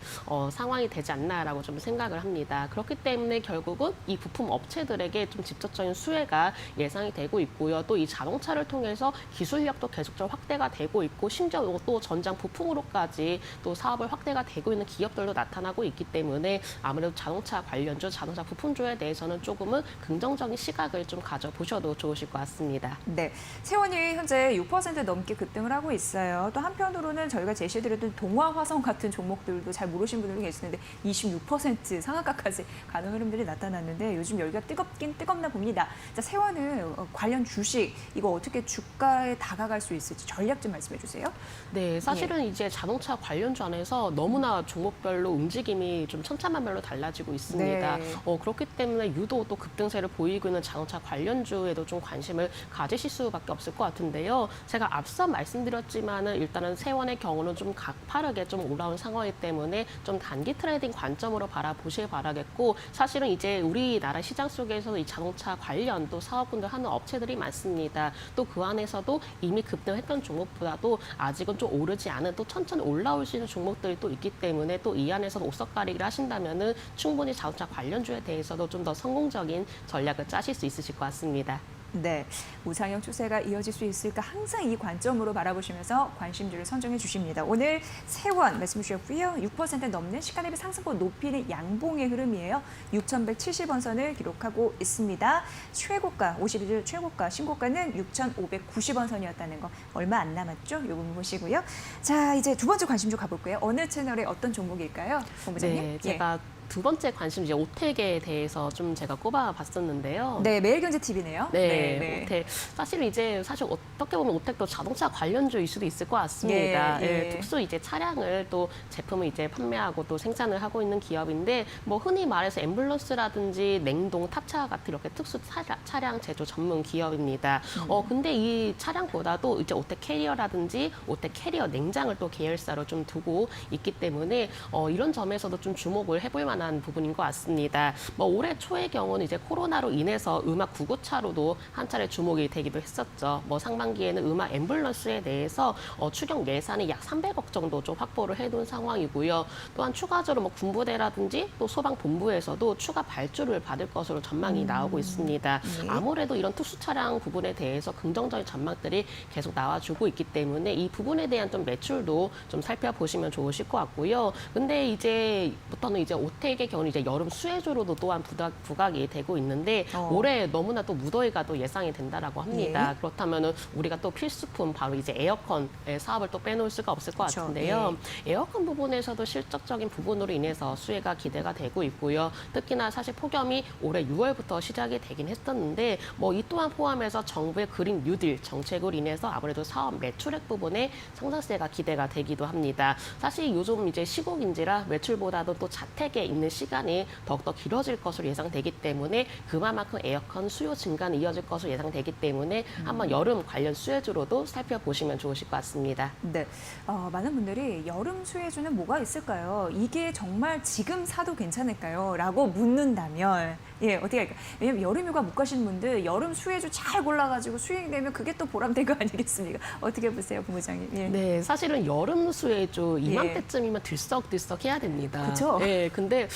상황이 되지 않나라고 좀 생각을 합니다. 그렇기 때문에 결국은 이 부품 업체들에게 좀 직접적인 수혜가 예상이 되고 있고요. 또 이 자동차를 통해서 기술력도 계속적으로 확대가 되고 있고 심지어 또 전장 부품으로까지 또 사업을 확대가 되고 있는 기업들도 나타나고 있기 때문에 아무래도 자동차 관련주, 자동차 부품주에 대해서는 조금은 긍정적인 시각을 좀 가져보셔도 좋으실 것 같습니다. 네, 세원이 현재 6% 넘게 급등을 하고 있어요. 또 한편으로는 저희가 제시해드렸던 동화화성 같은 종목들도 잘 모르시는 분들이 계시는데 26% 상한가까지 가는 흐름들이 나타났는데 요즘 여기가 뜨겁긴 뜨겁나 봅니다. 자, 세원은 관련 주식 이거 어떻게 주가에 다가갈 수 있을지 전략 좀 말씀해 주세요. 네, 사실은 이제 자동차 관련주 안에서 너무나 종목별로 움직임이 좀 천차만별로 달라지고 있습니다. 네. 그렇기 때문에 유독 또 급등세를 보이고 있는 자동차 관련주에도 좀 관심을 가지실 수밖에 없을 것 같은데요. 제가 앞서 말씀드렸지만은 일단은 세원의 경우는 좀 가파르게 좀 올라온 상황이기 때문에 좀 단기 트레이딩 관점으로 바라보시길 바라겠고 사실은 이제 우리나라 시장 속에서도 이 자동차 관련 또 사업군들 하는 업체들이 많습니다. 또 그 안에서도 이미 급등했던 종목보다도 아직은 좀 오르지 않은 또 천천히 올라올 수 있는 종목들이 또 있기 때문에 또 이 안에서도 옥석가리기를 하신다면은 충분히 자동차 관련주에 대해서도 좀 더 성공적인 전략을 짜실 수 있으실 것 같습니다. 네, 우상향 추세가 이어질 수 있을까 항상 이 관점으로 바라보시면서 관심주를 선정해 주십니다. 오늘 세원 말씀 주셨고요. 6% 넘는 시가 대비 상승폭 높이는 양봉의 흐름이에요. 6,170원 선을 기록하고 있습니다. 최고가, 51일 최고가, 신고가는 6,590원 선이었다는 거 얼마 안 남았죠? 요 부분 보시고요. 자, 이제 두 번째 관심주 가볼까요? 어느 채널의 어떤 종목일까요? 본부장님? 네, 제가 두 번째 관심 이제 오텍에 대해서 좀 제가 꼽아봤었는데요. 네, 매일경제TV네요. 네, 오텍. 사실 어떻게 보면 오텍도 자동차 관련주일 수도 있을 것 같습니다. 예. 특수 이제 차량을 또 제품을 이제 판매하고 또 생산을 하고 있는 기업인데 뭐 흔히 말해서 앰뷸런스라든지 냉동, 탑차 같은 이렇게 특수 차량 제조 전문 기업입니다. 근데 이 차량보다도 이제 오텍 캐리어라든지 오텍 캐리어 냉장을 또 계열사로 좀 두고 있기 때문에 이런 점에서도 좀 주목을 해볼 만한 부분인 것 같습니다. 뭐 올해 초의 경우는 이제 코로나로 인해서 음악 구고차로도 한 차례 주목이 되기도 했었죠. 뭐 상반기에는 음악 앰뷸런스에 대해서 추경 예산이 약 300억 정도 좀 확보를 해둔 상황이고요. 또한 추가적으로 뭐 군부대라든지 또 소방본부에서도 추가 발주를 받을 것으로 전망이 나오고 있습니다. 네. 아무래도 이런 특수 차량 부분에 대해서 긍정적인 전망들이 계속 나와주고 있기 때문에 이 부분에 대한 좀 매출도 좀 살펴보시면 좋으실 것 같고요. 근데 이제부터는 이제 오텍의 경우는 이제 여름 수혜주로도 또한 부각이 되고 있는데 올해 너무나 또 무더위가 또 예상이 된다라고 합니다. 예. 그렇다면은 우리가 또 필수품 바로 이제 에어컨 사업을 또 빼놓을 수가 없을 것 그렇죠. 같은데요. 에어컨 부분에서도 실적적인 부분으로 인해서 수혜가 기대가 되고 있고요. 특히나 사실 폭염이 올해 6월부터 시작이 되긴 했었는데 뭐 이 또한 포함해서 정부의 그린 뉴딜 정책으로 인해서 아무래도 사업 매출액 부분에 상승세가 기대가 되기도 합니다. 사실 요즘 이제 시국인지라 매출보다도 또 자택에 있는 시간이 더욱더 길어질 것으로 예상되기 때문에 그만큼 에어컨 수요 증가는 이어질 것으로 예상되기 때문에 한번 여름 관련 수혜주로도 살펴보시면 좋으실 것 같습니다. 네, 많은 분들이 여름 수혜주는 뭐가 있을까요? 이게 정말 지금 사도 괜찮을까요? 라고 묻는다면 어떻게 할까요? 왜냐면 여름휴가 못 가시는 분들 여름 수혜주 잘 골라가지고 수익내면 그게 또 보람된 거 아니겠습니까? 어떻게 보세요, 본부장님? 예. 네, 사실은 여름 수혜주 이맘때쯤이면 들썩들썩 해야 됩니다. 그쵸? 네, 근데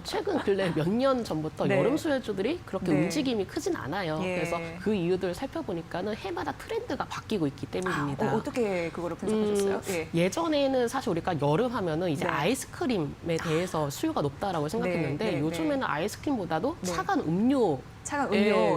최근 근래 몇 년 전부터 네. 여름 수혜주들이 그렇게 네. 움직임이 크진 않아요. 예. 그래서 그 이유들을 살펴보니까는 해마다 트렌드가 바뀌고 있기 때문입니다. 어떻게 그거를 분석하셨어요? 예. 예전에는 사실 우리가 여름 하면은 이제 네. 아이스크림에 대해서 수요가 높다라고 생각했는데 네, 네, 요즘에는 아이스크림보다도 네. 차가운 음료 차가운 음료,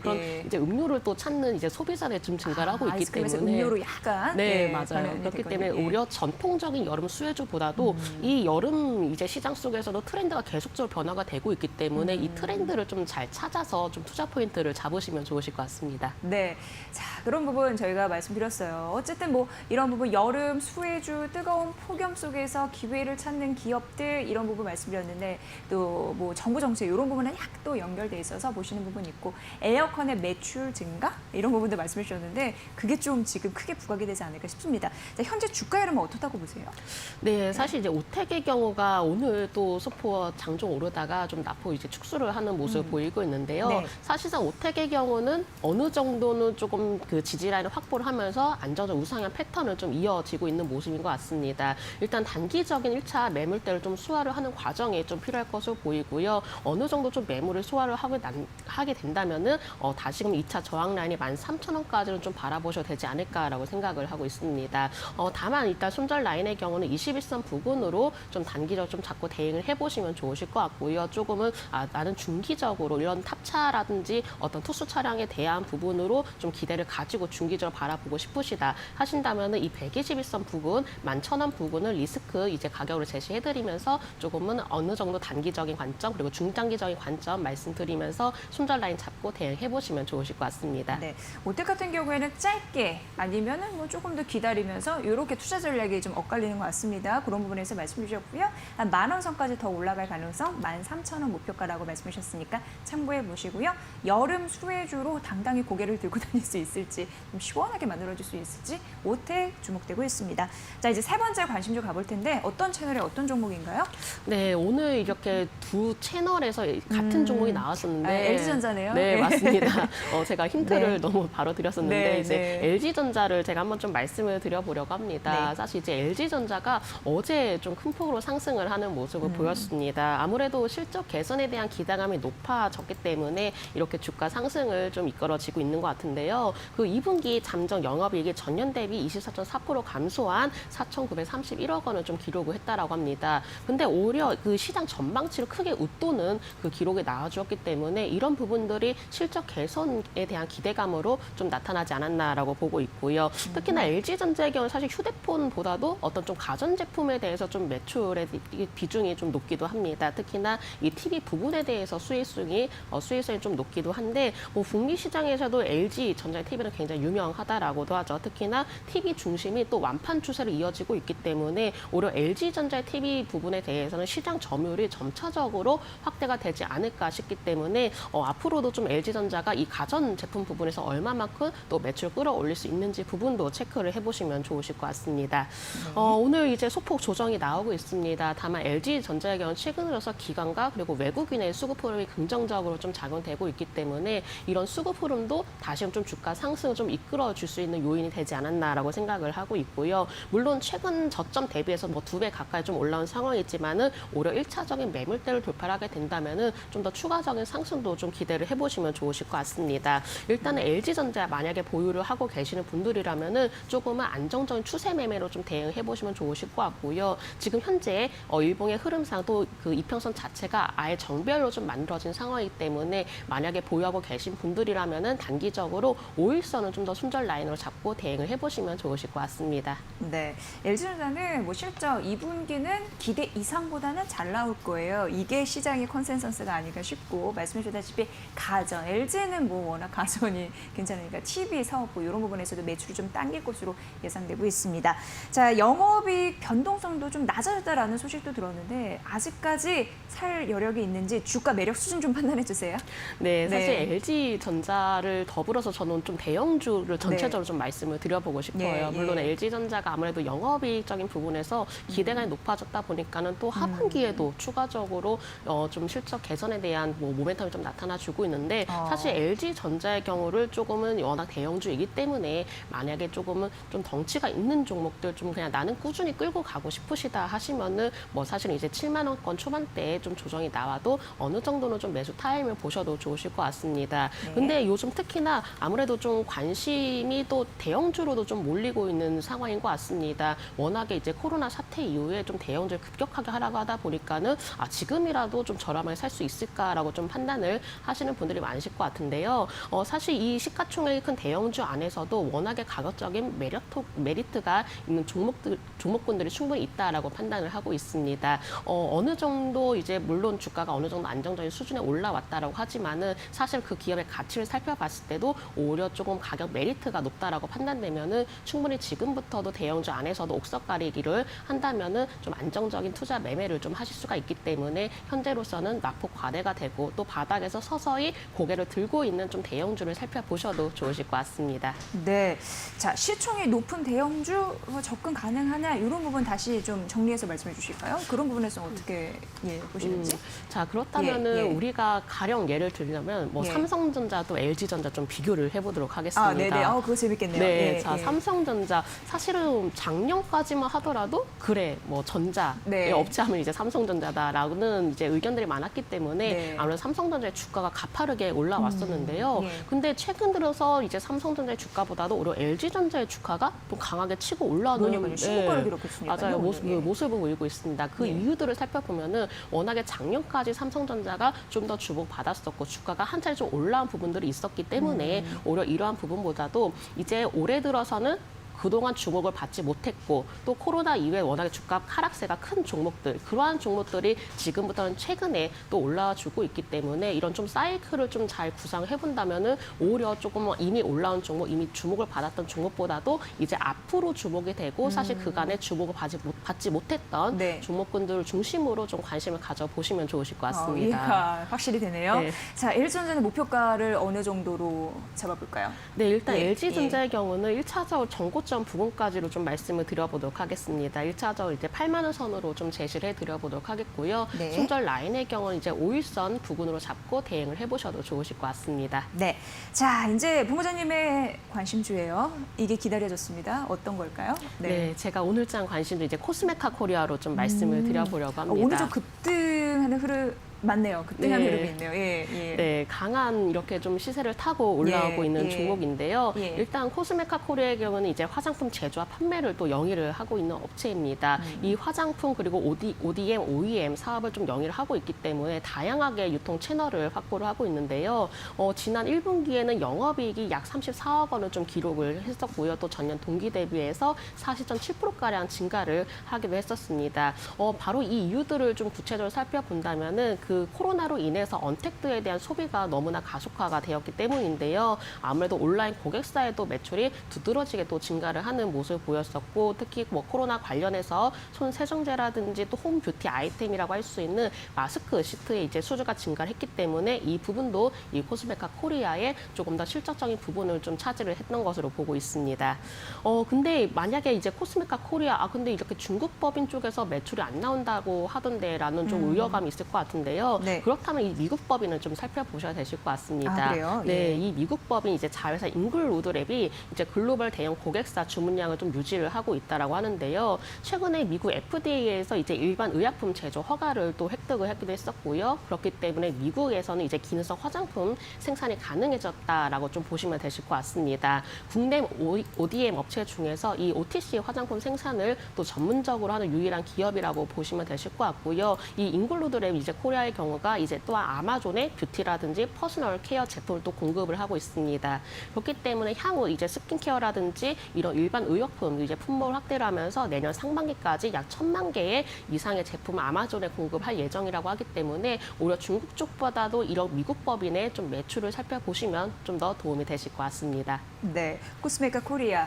그런 예. 이제 음료를 또 찾는 이제 소비자들이 좀 증가를 하고 있기 아이스크림에서 때문에 음료로 약간 네, 예, 맞아요. 변환이 그렇기 됐거든요. 때문에 예. 오히려 전통적인 여름 수혜주보다도 이 여름 이제 시장 속에서도 트렌드가 계속적으로 변화가 되고 있기 때문에 이 트렌드를 좀 잘 찾아서 좀 투자 포인트를 잡으시면 좋으실 것 같습니다. 네. 자, 그런 부분 저희가 말씀드렸어요. 어쨌든 뭐 이런 부분 여름 수혜주 뜨거운 폭염 속에서 기회를 찾는 기업들 이런 부분 말씀드렸는데 또 뭐 정부 정책 이런 부분은 약 또 연결돼 있어서 보시는 부분이 있고 에어컨의 매출 증가 이런 부분도 말씀해 주셨는데 그게 좀 지금 크게 부각이 되지 않을까 싶습니다. 자, 현재 주가 흐름은 어떻다고 보세요? 네, 사실 이제 오텍의 경우가 오늘 또 소포 장중 오르다가 좀 나포 이제 축소를 하는 모습을 보이고 있는데요. 네. 사실상 오텍의 경우는 어느 정도는 조금 그 지지라인을 확보를 하면서 안정적 우상향 패턴을 좀 이어지고 있는 모습인 것 같습니다. 일단 단기적인 1차 매물대를 좀 수화를 하는 과정이 좀 필요할 것으로 보이고요. 어느 정도 좀 매물을 소화를 하게 된다면은 다시금 2차 저항 라인이 13,000원까지는 좀 바라보셔도 되지 않을까라고 생각을 하고 있습니다. 다만 일단 손절 라인의 경우는 21선 부근으로 좀 단기적으로 좀 잡고 대응을 해보시면 좋으실 것 같고요. 조금은 나는 중기적으로 이런 탑차라든지 어떤 특수 차량에 대한 부분으로 좀 기대를 가지고 중기적으로 바라보고 싶으시다 하신다면은 이 121선 부근 11,000원 부근을 리스크 이제 가격으로 제시해드리면서 조금은 어느 정도 단기적인 관점 그리고 중장기적인 관점 말씀드리면서 손절 라인 잡고 대응해보시면 좋으실 것 같습니다. 네. 오텍 같은 경우에는 짧게 아니면은 뭐 조금 더 기다리면서 이렇게 투자 전략이 좀 엇갈리는 것 같습니다. 그런 부분에서 말씀 주셨고요. 한 10,000원 선까지 더 올라갈 가능성 13,000원 목표가라고 말씀해 주셨으니까 참고해 보시고요. 여름 수혜주로 당당히 고개를 들고 다닐 수 있을지 좀 시원하게 만들어줄 수 있을지 오텍 주목되고 있습니다. 자, 이제 세 번째 관심주 가볼 텐데 어떤 채널에 어떤 종목인가요? 네, 오늘 이렇게 두 채널에서 같은 종목이 나왔었는데 LG전자네요. 네, 네. 맞습니다. 제가 힌트를 네. 너무 바로 드렸었는데 네, 이제 네. LG전자를 제가 한번 좀 말씀을 드려보려고 합니다. 네. 사실 이제 LG전자가 어제 좀 큰 폭으로 상승을 하는 모습을 보였습니다. 아무래도 실적 개선에 대한 기대감이 높아졌기 때문에 이렇게 주가 상승을 좀 이끌어지고 있는 것 같은데요. 그 2분기 잠정 영업이익이 전년 대비 24.4% 감소한 4,931억 원을 좀 기록을 했다라고 합니다. 근데 오히려 그 시장 전망치를 크게 웃도는 그 기록이 나와주었기 때문에 이런 부분들이 실적 개선에 대한 기대감으로 좀 나타나지 않았나라고 보고 있고요. 특히나 LG전자의 경우는 사실 휴대폰보다도 어떤 좀 가전제품에 대해서 좀 매출의 비중이 좀 높기도 합니다. 특히나 이 TV 부분에 대해서 수익성이 좀 높기도 한데 뭐 북미 시장에서도 LG전자의 TV는 굉장히 유명하다라고도 하죠. 특히나 TV 중심이 또 완판 추세로 이어지고 있기 때문에 오히려 LG전자의 TV 부분에 대해서는 시장 점유율이 점차적으로 확대가 되지 않을까 싶기 때문에 앞으로도 좀 LG전자가 이 가전 제품 부분에서 얼마만큼 또 매출 끌어올릴 수 있는지 부분도 체크를 해보시면 좋으실 것 같습니다. 오늘 이제 소폭 조정이 나오고 있습니다. 다만 LG전자의 경우는 최근 들어서 기관과 그리고 외국인의 수급 흐름이 긍정적으로 좀 작용되고 있기 때문에 이런 수급 흐름도 다시 좀 주가 상승을 좀 이끌어줄 수 있는 요인이 되지 않았나라고 생각을 하고 있고요. 물론 최근 저점 대비해서 뭐 2배 가까이 좀 올라온 상황이지만은 오히려 1차적인 매물대를 돌파하게 된다면은 좀 더 추가적인 상승도 좀 기대를 해보시면 좋으실 것 같습니다. 일단은 LG전자 만약에 보유를 하고 계시는 분들이라면은 조금은 안정적인 추세 매매로 좀 대응해 보시면 좋으실 것 같고요. 지금 현재 일봉의 흐름상 또 그 이평선 자체가 아예 정별로 좀 만들어진 상황이기 때문에 만약에 보유하고 계신 분들이라면은 단기적으로 5일선은 좀 더 순절 라인으로 잡고 대응을 해보시면 좋으실 것 같습니다. 네, LG전자는 뭐 실적 2분기는 기대 이상보다는 잘 나올 거예요. 이게 시장의 컨센서스가 아닐까 싶고 말씀해 주다시피 가전, LG는 뭐 워낙 가전이 괜찮으니까 TV 사업부 이런 부분에서도 매출이 좀 당길 것으로 예상되고 있습니다. 자, 영업이익 변동성도 좀 낮아졌다라는 소식도 들었는데 아직까지 살 여력이 있는지 주가 매력 수준 좀 판단해 주세요. 네, 사실 네. LG전자를 더불어서 저는 좀 대형주를 전체적으로 네. 좀 말씀을 드려보고 싶어요. 예, 물론 예. LG전자가 아무래도 영업이익적인 부분에서 기대감이 높아졌다 보니까는 또 하반기에도 추가적으로 좀 실적 개선에 대한 뭐 모멘텀이 좀 나타나주고 있는데 사실 LG전자의 경우를 조금은 워낙 대형주이기 때문에 만약에 조금은 좀 덩치가 있는 종목들 좀 그냥 나는 꾸준히 끌고 가고 싶으시다 하시면은 뭐 사실 이제 7만 원권 초반대에 좀 조정이 나와도 어느 정도는 좀 매수 타임을 보셔도 좋으실 것 같습니다. 네. 근데 요즘 특히나 아무래도 좀 관심이 또 대형주로도 좀 몰리고 있는 상황인 것 같습니다. 워낙에 이제 코로나 사태 이후에 좀 대형주를 급격하게 하라고 하다 보니까는 지금이라도 좀 저렴하게 살 수 있을까라고 좀 판단을 하시는 분들이 많으실 것 같은데요. 사실 이 시가총액이 큰 대형주 안에서도 워낙에 가격적인 메리트가 있는 종목군들이 충분히 있다라고 판단을 하고 있습니다. 어느 정도 이제 물론 주가가 어느 정도 안정적인 수준에 올라왔다라고 하지만은 사실 그 기업의 가치를 살펴봤을 때도 오히려 조금 가격 메리트가 높다라고 판단되면은 충분히 지금부터도 대형주 안에서도 옥석 가리기를 한다면은 좀 안정적인 투자 매매를 좀 하실 수가 있기 때문에 현재로서는 낙폭 과대가 되고 또 바닥에서 서서히 고개를 들고 있는 좀 대형주를 살펴보셔도 좋으실 것 같습니다. 네. 자, 시총이 높은 대형주 접근 가능하냐 이런 부분 다시 좀 정리해서 말씀해 주실까요? 그런 부분에서 어떻게 보시는지? 자, 그렇다면은 예. 우리가 가령 예를 들려면 뭐 예. 삼성전자도 LG전자 좀 비교를 해보도록 하겠습니다. 아, 네네. 그거 재밌겠네요. 네, 예, 자, 예. 삼성전자 사실은 작년까지만 하더라도 그래 뭐 전자의 네. 업체하면 이제 삼성전자다라는 이제 의견들이 많았기 때문에 네. 아무래도 삼성전자의 주가가 가파르게 올라왔었는데요. 예. 근데 최근 들어서 이제 삼성전자의 주가보다도 오히려 LG전자의 주가가 좀 강하게 치고 올라오는 그러니까요. 신고가를 기록했으니까요. 맞아요. 예. 모습을 보이고 있습니다. 그 예. 이유들을 살펴보면은 워낙에 작년까지 삼성전자가 좀 더 주목받았었고 주가가 한 차례 좀 올라온 부분들이 있었기 때문에 오히려 이러한 부분보다도 이제 올해 들어서는 그동안 주목을 받지 못했고 또 코로나 이후에 워낙에 주가 하락세가 큰 종목들 그러한 종목들이 지금부터는 최근에 또 올라와 주고 있기 때문에 이런 좀 사이클을 좀 잘 구상해 본다면은 오히려 조금 이미 올라온 종목 이미 주목을 받았던 종목보다도 이제 앞으로 주목이 되고 사실 그간에 주목을 받지 못했던 네. 종목군들 중심으로 좀 관심을 가져보시면 좋으실 것 같습니다. 이해가 확실히 되네요. 네. 자, LG전자는 목표가를 어느 정도로 잡아볼까요? 네, 일단 예, LG전자의 경우는 1차적으로 전고점 부분까지로 좀 말씀을 드려보도록 하겠습니다. 1차적으로 이제 8만 원 선으로 좀 제시를 해드려보도록 하겠고요. 네. 손절 라인의 경우는 이제 5일선 부근으로 잡고 대응을 해보셔도 좋으실 것 같습니다. 네. 자, 이제 본부장님의 관심주예요. 이게 기다려졌습니다. 어떤 걸까요? 네, 제가 오늘장 관심도 이제 코스메카 코리아로 좀 말씀을 드려보려고 합니다. 오늘 좀 급등하는 흐름 맞네요. 급등하는 네. 흐름이 있네요. 예, 예. 네, 강한 이렇게 좀 시세를 타고 올라오고 예, 있는 예. 종목인데요. 예. 일단 코스메카 코리아의 경우는 이제 화장품 제조와 판매를 또 영위를 하고 있는 업체입니다. 이 화장품 그리고 ODM, OEM 사업을 좀 영위를 하고 있기 때문에 다양하게 유통 채널을 확보를 하고 있는데요. 지난 1분기에는 영업이익이 약 34억 원을 좀 기록을 했었고요. 또 전년 동기 대비해서 40.7%가량 증가를 하기도 했었습니다. 바로 이 이유들을 좀 구체적으로 살펴본다면은 그 코로나로 인해서 언택트에 대한 소비가 너무나 가속화가 되었기 때문인데요. 아무래도 온라인 고객사에도 매출이 두드러지게 또 증가를 하는 모습을 보였었고 특히 뭐 코로나 관련해서 손 세정제라든지 또 홈 뷰티 아이템이라고 할 수 있는 마스크 시트의 이제 수주가 증가를 했기 때문에 이 부분도 이 코스메카 코리아의 조금 더 실적적인 부분을 좀 차지를 했던 것으로 보고 있습니다. 근데 만약에 이제 코스메카 코리아 근데 이렇게 중국 법인 쪽에서 매출이 안 나온다고 하던데라는 좀 의어감이 있을 것 같은데요. 네. 그렇다면 이 미국 법인을 좀 살펴보셔야 되실 것 같습니다. 그래요? 네, 예. 이 미국 법인 이제 자회사 잉글우드랩이 이제 글로벌 대형 고객사 주문량을 좀 유지를 하고 있다라고 하는데요. 최근에 미국 FDA에서 이제 일반 의약품 제조 허가를 또 획득을 하기도 했었고요. 그렇기 때문에 미국에서는 이제 기능성 화장품 생산이 가능해졌다라고 좀 보시면 되실 것 같습니다. 국내 ODM 업체 중에서 이 OTC 화장품 생산을 또 전문적으로 하는 유일한 기업이라고 보시면 되실 것 같고요. 이 잉글우드랩 이제 코리아의 경우가 이제 또한 아마존의 뷰티라든지 퍼스널 케어 제품을 또 공급을 하고 있습니다. 그렇기 때문에 향후 이제 스킨케어라든지 이런 일반 의약품 이제 품목을 확대를 하면서 내년 상반기까지 약 1,000만 개의 이상의 제품을 아마존에 공급할 예정이라고 하기 때문에 오히려 중국 쪽보다도 이런 미국 법인의 좀 매출을 살펴보시면 좀 더 도움이 되실 것 같습니다. 네. 코스메카 코리아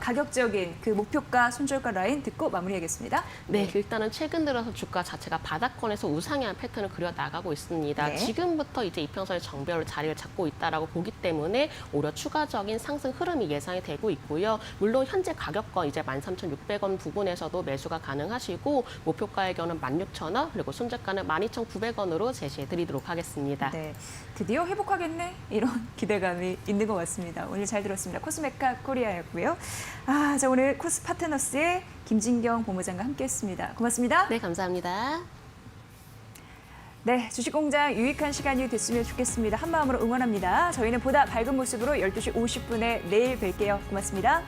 가격적인 그 목표가 손절가 라인 듣고 마무리하겠습니다. 네, 일단은 최근 들어서 주가 자체가 바닥권에서 우상향 패턴을 그려 나가고 있습니다. 네. 지금부터 이제 이평선의 정배로 자리를 잡고 있다라고 보기 때문에 오히려 추가적인 상승 흐름이 예상이 되고 있고요. 물론 현재 가격권 이제 13,600원 부분에서도 매수가 가능하시고 목표가의 경우는 16,000원 그리고 손절가는 12,900원으로 제시해 드리도록 하겠습니다. 네. 드디어 회복하겠네? 이런 기대감이 있는 것 같습니다. 오늘 잘 들었습니다. 코스메카 코리아였고요. 자, 오늘 코스 파트너스의 김진경 본부장과 함께했습니다. 고맙습니다. 네, 감사합니다. 네, 주식공장 유익한 시간이 됐으면 좋겠습니다. 한마음으로 응원합니다. 저희는 보다 밝은 모습으로 12시 50분에 내일 뵐게요. 고맙습니다.